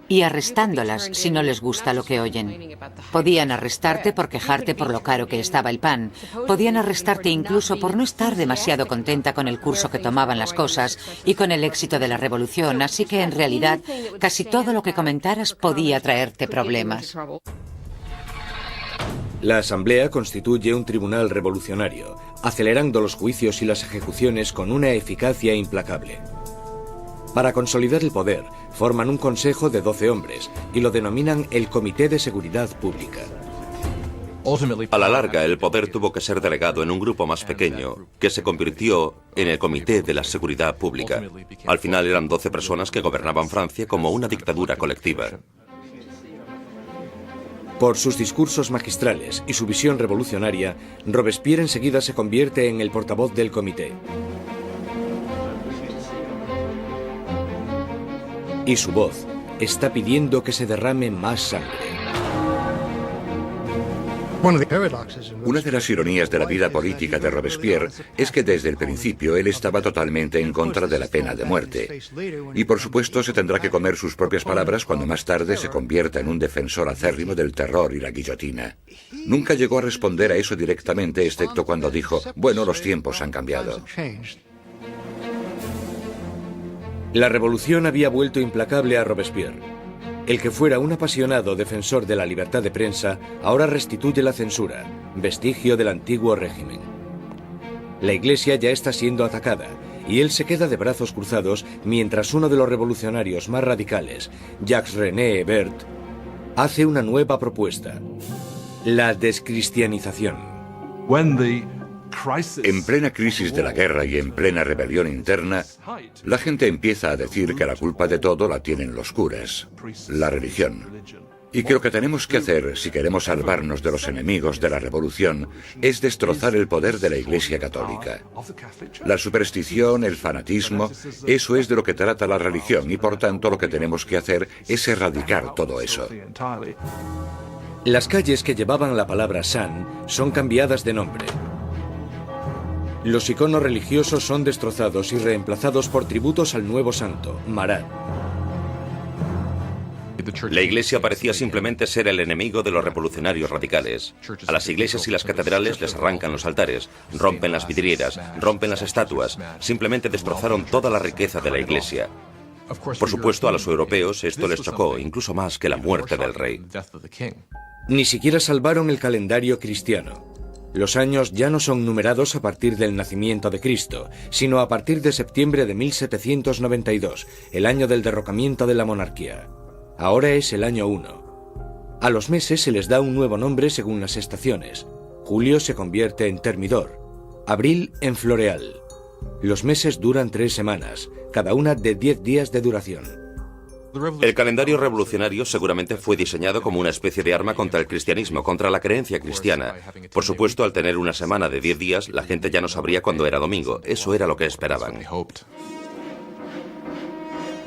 y arrestándolas si no les gusta lo que oyen. Podían arrestarte por quejarte por lo caro que estaba el pan. Podían arrestarte incluso por no estar demasiado contenta con el curso que tomaban las cosas y con el éxito de la revolución, así que en realidad casi todo lo que comentaras podía traerte problemas. La Asamblea constituye un tribunal revolucionario, acelerando los juicios y las ejecuciones con una eficacia implacable. Para consolidar el poder, forman un consejo de 12 hombres y lo denominan el Comité de Seguridad Pública. A la larga, el poder tuvo que ser delegado en un grupo más pequeño, que se convirtió en el Comité de la Seguridad Pública. Al final eran 12 personas que gobernaban Francia como una dictadura colectiva. Por sus discursos magistrales y su visión revolucionaria, Robespierre enseguida se convierte en el portavoz del comité. Y su voz está pidiendo que se derrame más sangre. Una de las ironías de la vida política de Robespierre es que desde el principio él estaba totalmente en contra de la pena de muerte. Y por supuesto se tendrá que comer sus propias palabras cuando más tarde se convierta en un defensor acérrimo del terror y la guillotina. Nunca llegó a responder a eso directamente, excepto cuando dijo, bueno, los tiempos han cambiado. La revolución había vuelto implacable a Robespierre. El que fuera un apasionado defensor de la libertad de prensa ahora restituye la censura, vestigio del antiguo régimen. La Iglesia ya está siendo atacada y él se queda de brazos cruzados mientras uno de los revolucionarios más radicales, Jacques-René Hebert, hace una nueva propuesta: la descristianización. En plena crisis de la guerra y en plena rebelión interna, la gente empieza a decir que la culpa de todo la tienen los curas, la religión. Y que lo que tenemos que hacer, si queremos salvarnos de los enemigos de la revolución, es destrozar el poder de la Iglesia Católica. La superstición, el fanatismo, eso es de lo que trata la religión y por tanto lo que tenemos que hacer es erradicar todo eso. Las calles que llevaban la palabra San son cambiadas de nombre. Los iconos religiosos son destrozados y reemplazados por tributos al nuevo santo, Marat. La Iglesia parecía simplemente ser el enemigo de los revolucionarios radicales. A las iglesias y las catedrales les arrancan los altares, rompen las vidrieras, rompen las estatuas, simplemente destrozaron toda la riqueza de la Iglesia. Por supuesto, a los europeos esto les chocó, incluso más que la muerte del rey. Ni siquiera salvaron el calendario cristiano. Los años ya no son numerados a partir del nacimiento de Cristo, sino a partir de septiembre de 1792, el año del derrocamiento de la monarquía. Ahora es el año 1. A los meses se les da un nuevo nombre según las estaciones. Julio se convierte en Termidor, abril en Floreal. Los meses duran 3 semanas, cada una de 10 días de duración. El calendario revolucionario seguramente fue diseñado como una especie de arma contra el cristianismo, contra la creencia cristiana. Por supuesto, al tener una semana de 10 días, la gente ya no sabría cuándo era domingo. Eso era lo que esperaban.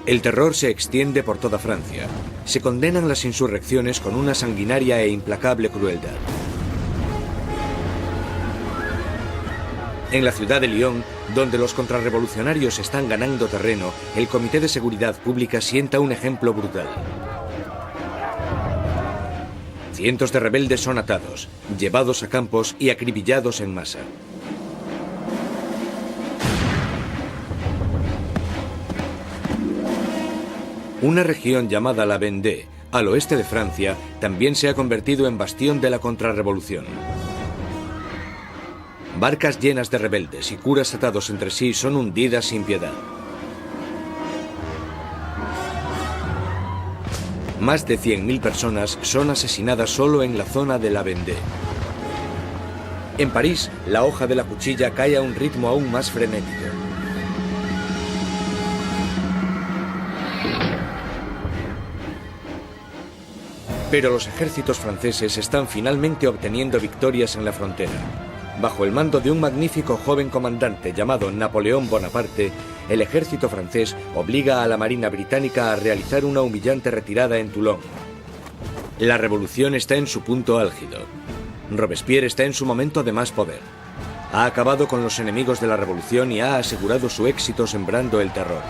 El terror se extiende por toda Francia. Se condenan las insurrecciones con una sanguinaria e implacable crueldad. En la ciudad de Lyon, donde los contrarrevolucionarios están ganando terreno, el Comité de Seguridad Pública sienta un ejemplo brutal. Cientos de rebeldes son atados, llevados a campos y acribillados en masa. Una región llamada la Vendée, al oeste de Francia, también se ha convertido en bastión de la contrarrevolución. Barcas llenas de rebeldes y curas atados entre sí son hundidas sin piedad. Más de 100.000 personas son asesinadas solo en la zona de la Vendée. En París, la hoja de la cuchilla cae a un ritmo aún más frenético. Pero los ejércitos franceses están finalmente obteniendo victorias en la frontera. Bajo el mando de un magnífico joven comandante llamado Napoleón Bonaparte, el ejército francés obliga a la Marina británica a realizar una humillante retirada en Toulon. La revolución está en su punto álgido. Robespierre está en su momento de más poder. Ha acabado con los enemigos de la revolución y ha asegurado su éxito sembrando el terror.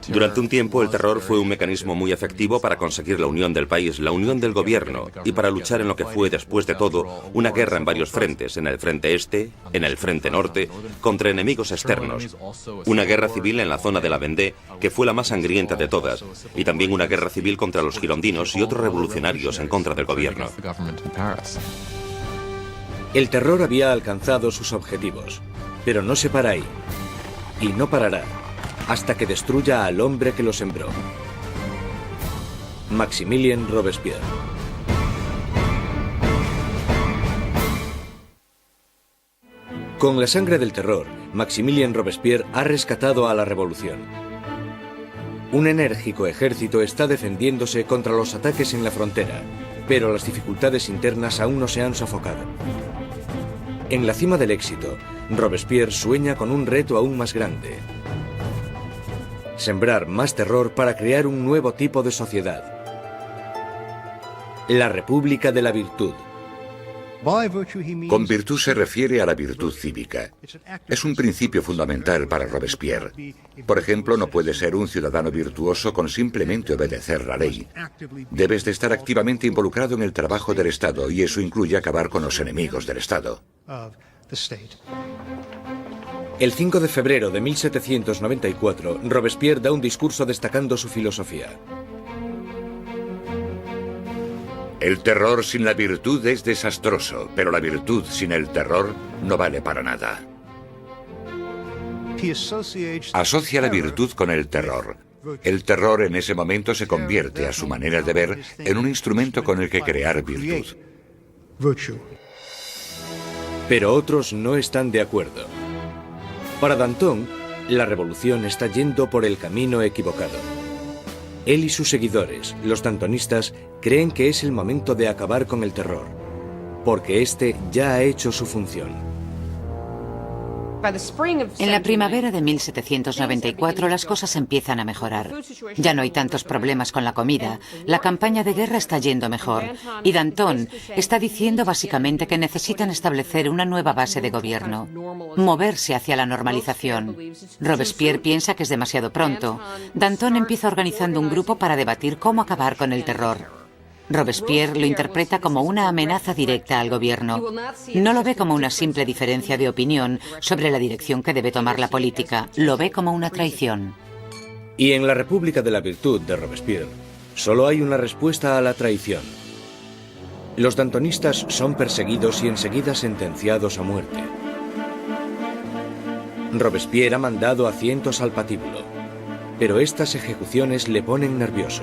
Durante un tiempo, el terror fue un mecanismo muy efectivo para conseguir la unión del país, la unión del gobierno, y para luchar en lo que fue, después de todo, una guerra en varios frentes, en el frente este, en el frente norte, contra enemigos externos. Una guerra civil en la zona de la Vendée, que fue la más sangrienta de todas, y también una guerra civil contra los girondinos y otros revolucionarios en contra del gobierno. El terror había alcanzado sus objetivos, pero no se para ahí, y no parará hasta que destruya al hombre que lo sembró. Maximilien Robespierre. Con la sangre del terror, Maximilien Robespierre ha rescatado a la revolución. Un enérgico ejército está defendiéndose contra los ataques en la frontera, pero las dificultades internas aún no se han sofocado. En la cima del éxito, Robespierre sueña con un reto aún más grande: sembrar más terror para crear un nuevo tipo de sociedad. La República de la Virtud. Con virtud se refiere a la virtud cívica. Es un principio fundamental para Robespierre. Por ejemplo, no puedes ser un ciudadano virtuoso con simplemente obedecer la ley. Debes de estar activamente involucrado en el trabajo del Estado, y eso incluye acabar con los enemigos del Estado. El 5 de febrero de 1794, Robespierre da un discurso destacando su filosofía. El terror sin la virtud es desastroso, pero la virtud sin el terror no vale para nada. Asocia la virtud con el terror. El terror en ese momento se convierte, a su manera de ver, en un instrumento con el que crear virtud. Pero otros no están de acuerdo. Para Danton, la revolución está yendo por el camino equivocado. Él y sus seguidores, los dantonistas, creen que es el momento de acabar con el terror, porque este ya ha hecho su función. En la primavera de 1794 las cosas empiezan a mejorar. Ya no hay tantos problemas con la comida, la campaña de guerra está yendo mejor y Danton está diciendo básicamente que necesitan establecer una nueva base de gobierno, moverse hacia la normalización. Robespierre piensa que es demasiado pronto. Danton empieza organizando un grupo para debatir cómo acabar con el terror. Robespierre lo interpreta como una amenaza directa al gobierno. No lo ve como una simple diferencia de opinión sobre la dirección que debe tomar la política, lo ve como una traición. Y en la República de la Virtud de Robespierre, solo hay una respuesta a la traición. Los dantonistas son perseguidos y enseguida sentenciados a muerte. Robespierre ha mandado a cientos al patíbulo, pero estas ejecuciones le ponen nervioso.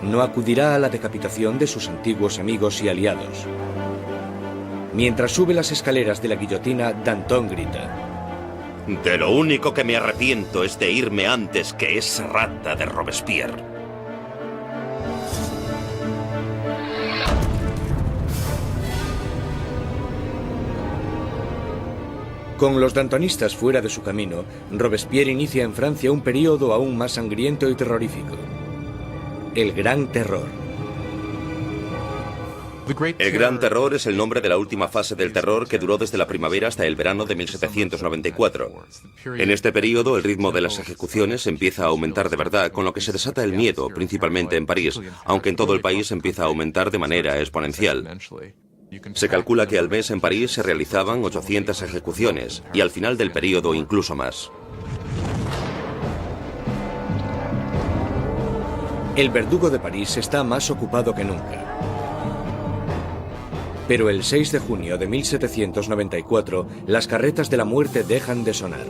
No acudirá a la decapitación de sus antiguos amigos y aliados. Mientras sube las escaleras de la guillotina, Danton grita: De lo único que me arrepiento es de irme antes que esa rata de Robespierre. Con los dantonistas fuera de su camino, Robespierre inicia en Francia un período aún más sangriento y terrorífico. El Gran Terror. El Gran Terror es el nombre de la última fase del terror que duró desde la primavera hasta el verano de 1794. En este periodo, el ritmo de las ejecuciones empieza a aumentar de verdad, con lo que se desata el miedo, principalmente en París, aunque en todo el país empieza a aumentar de manera exponencial. Se calcula que al mes en París se realizaban 800 ejecuciones, y al final del periodo incluso más. El verdugo de París está más ocupado que nunca. Pero el 6 de junio de 1794, las carretas de la muerte dejan de sonar.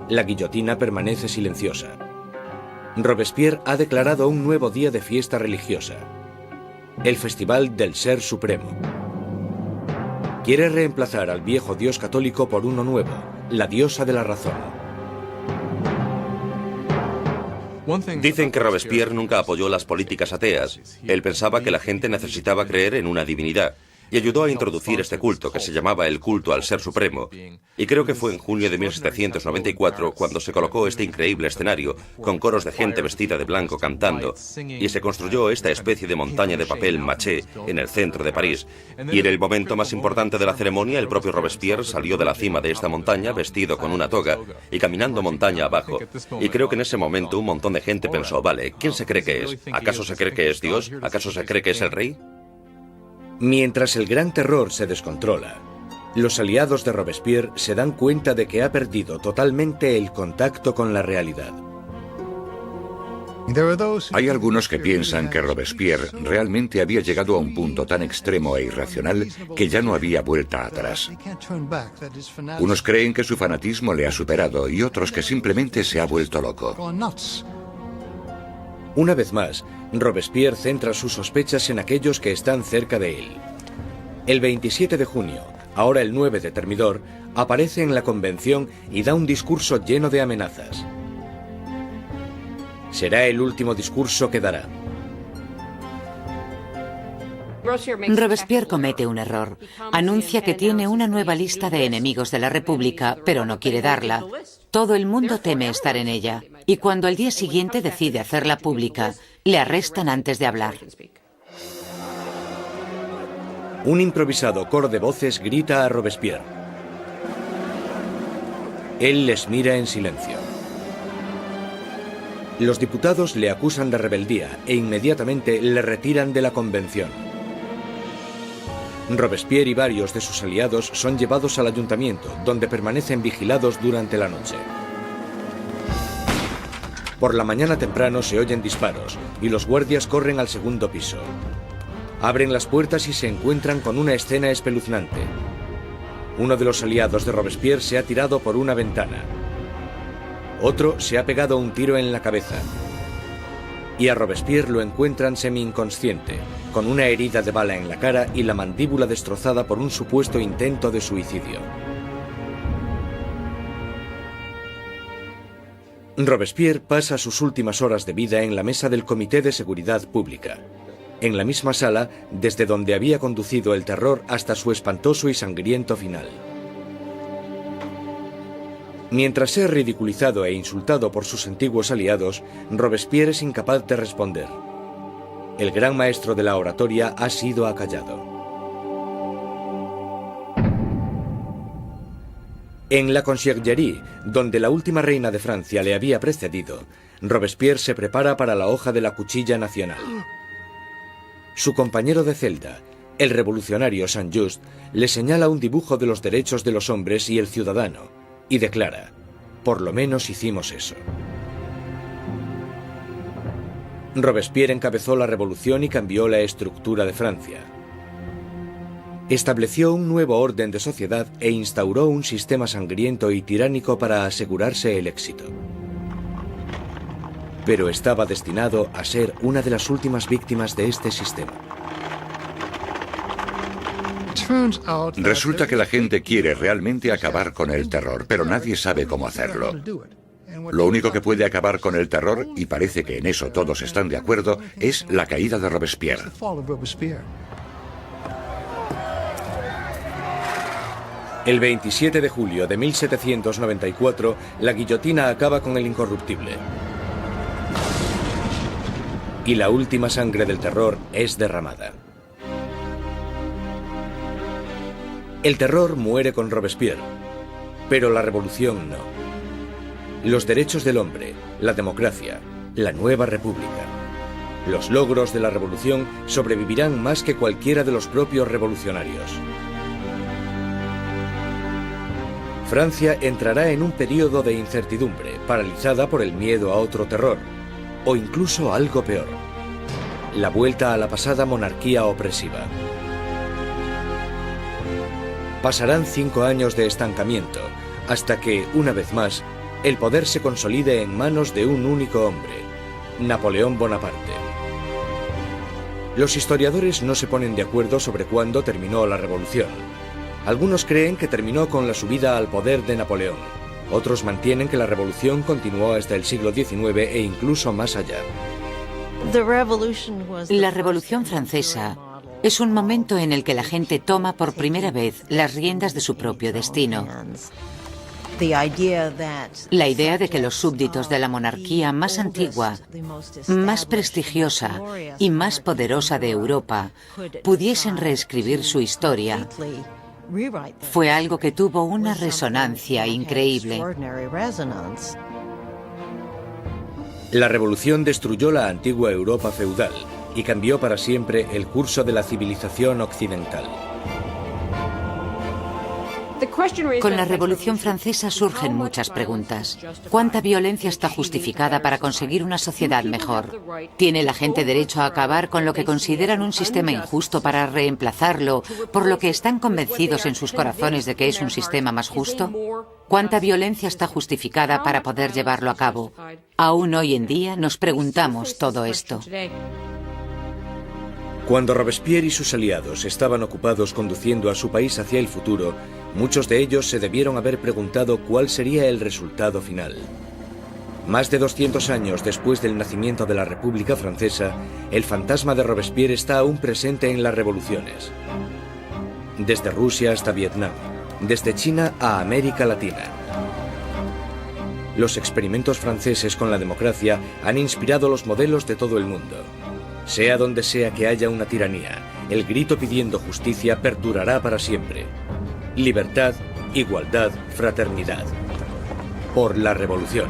La guillotina permanece silenciosa. Robespierre ha declarado un nuevo día de fiesta religiosa, el Festival del Ser Supremo. Quiere reemplazar al viejo dios católico por uno nuevo, la diosa de la razón. Dicen que Robespierre nunca apoyó las políticas ateas. Él pensaba que la gente necesitaba creer en una divinidad y ayudó a introducir este culto que se llamaba el culto al Ser Supremo. Y creo que fue en junio de 1794 cuando se colocó este increíble escenario con coros de gente vestida de blanco cantando y se construyó esta especie de montaña de papel maché en el centro de París. Y en el momento más importante de la ceremonia, el propio Robespierre salió de la cima de esta montaña vestido con una toga y caminando montaña abajo. Y creo que en ese momento un montón de gente pensó: vale, ¿quién se cree que es? ¿Acaso se cree que es Dios? ¿Acaso se cree que es el rey? Mientras el Gran Terror se descontrola, los aliados de Robespierre se dan cuenta de que ha perdido totalmente el contacto con la realidad. Hay algunos que piensan que Robespierre realmente había llegado a un punto tan extremo e irracional que ya no había vuelta atrás. Unos creen que su fanatismo le ha superado y otros que simplemente se ha vuelto loco. Una vez más, Robespierre centra sus sospechas en aquellos que están cerca de él. El 27 de junio, ahora el 9 de Thermidor, aparece en la convención y da un discurso lleno de amenazas. Será el último discurso que dará. Robespierre comete un error. Anuncia que tiene una nueva lista de enemigos de la República, pero no quiere darla. Todo el mundo teme estar en ella. Y cuando al día siguiente decide hacerla pública, le arrestan antes de hablar. Un improvisado coro de voces grita a Robespierre. Él les mira en silencio. Los diputados le acusan de rebeldía e inmediatamente le retiran de la convención. Robespierre y varios de sus aliados son llevados al ayuntamiento, donde permanecen vigilados durante la noche. Por la mañana temprano se oyen disparos y los guardias corren al segundo piso. Abren las puertas y se encuentran con una escena espeluznante. Uno de los aliados de Robespierre se ha tirado por una ventana. Otro se ha pegado un tiro en la cabeza. Y a Robespierre lo encuentran semi-inconsciente, con una herida de bala en la cara y la mandíbula destrozada por un supuesto intento de suicidio. Robespierre pasa sus últimas horas de vida en la mesa del Comité de Seguridad Pública, en la misma sala desde donde había conducido el terror hasta su espantoso y sangriento final. Mientras es ridiculizado e insultado por sus antiguos aliados, Robespierre es incapaz de responder. El gran maestro de la oratoria ha sido acallado. En la Conciergerie, donde la última reina de Francia le había precedido, Robespierre se prepara para la hoja de la cuchilla nacional. Su compañero de celda, el revolucionario Saint-Just, le señala un dibujo de los derechos de los hombres y el ciudadano, y declara: por lo menos hicimos eso. Robespierre encabezó la revolución y cambió la estructura de Francia. Estableció un nuevo orden de sociedad e instauró un sistema sangriento y tiránico para asegurarse el éxito. Pero estaba destinado a ser una de las últimas víctimas de este sistema. Resulta que la gente quiere realmente acabar con el terror, pero nadie sabe cómo hacerlo. Lo único que puede acabar con el terror, y parece que en eso todos están de acuerdo, es la caída de Robespierre. El 27 de julio de 1794, la guillotina acaba con el incorruptible. Y la última sangre del terror es derramada. El terror muere con Robespierre, pero la revolución no. Los derechos del hombre, la democracia, la nueva república. Los logros de la revolución sobrevivirán más que cualquiera de los propios revolucionarios. Francia entrará en un periodo de incertidumbre, paralizada por el miedo a otro terror, o incluso algo peor: la vuelta a la pasada monarquía opresiva. Pasarán 5 años de estancamiento, hasta que, una vez más, el poder se consolide en manos de un único hombre, Napoleón Bonaparte. Los historiadores no se ponen de acuerdo sobre cuándo terminó la revolución. Algunos creen que terminó con la subida al poder de Napoleón. Otros mantienen que la revolución continuó hasta el siglo XIX e incluso más allá. La Revolución Francesa es un momento en el que la gente toma por primera vez las riendas de su propio destino. La idea de que los súbditos de la monarquía más antigua, más prestigiosa y más poderosa de Europa pudiesen reescribir su historia fue algo que tuvo una resonancia increíble. La revolución destruyó la antigua Europa feudal y cambió para siempre el curso de la civilización occidental. Con la Revolución Francesa surgen muchas preguntas. ¿Cuánta violencia está justificada para conseguir una sociedad mejor? ¿Tiene la gente derecho a acabar con lo que consideran un sistema injusto para reemplazarlo, por lo que están convencidos en sus corazones de que es un sistema más justo? ¿Cuánta violencia está justificada para poder llevarlo a cabo? Aún hoy en día nos preguntamos todo esto. Cuando Robespierre y sus aliados estaban ocupados conduciendo a su país hacia el futuro, muchos de ellos se debieron haber preguntado cuál sería el resultado final. Más de 200 años después del nacimiento de la República Francesa, el fantasma de Robespierre está aún presente en las revoluciones. Desde Rusia hasta Vietnam, desde China a América Latina. Los experimentos franceses con la democracia han inspirado los modelos de todo el mundo. Sea donde sea que haya una tiranía, el grito pidiendo justicia perdurará para siempre. Libertad, igualdad, fraternidad. Por la revolución.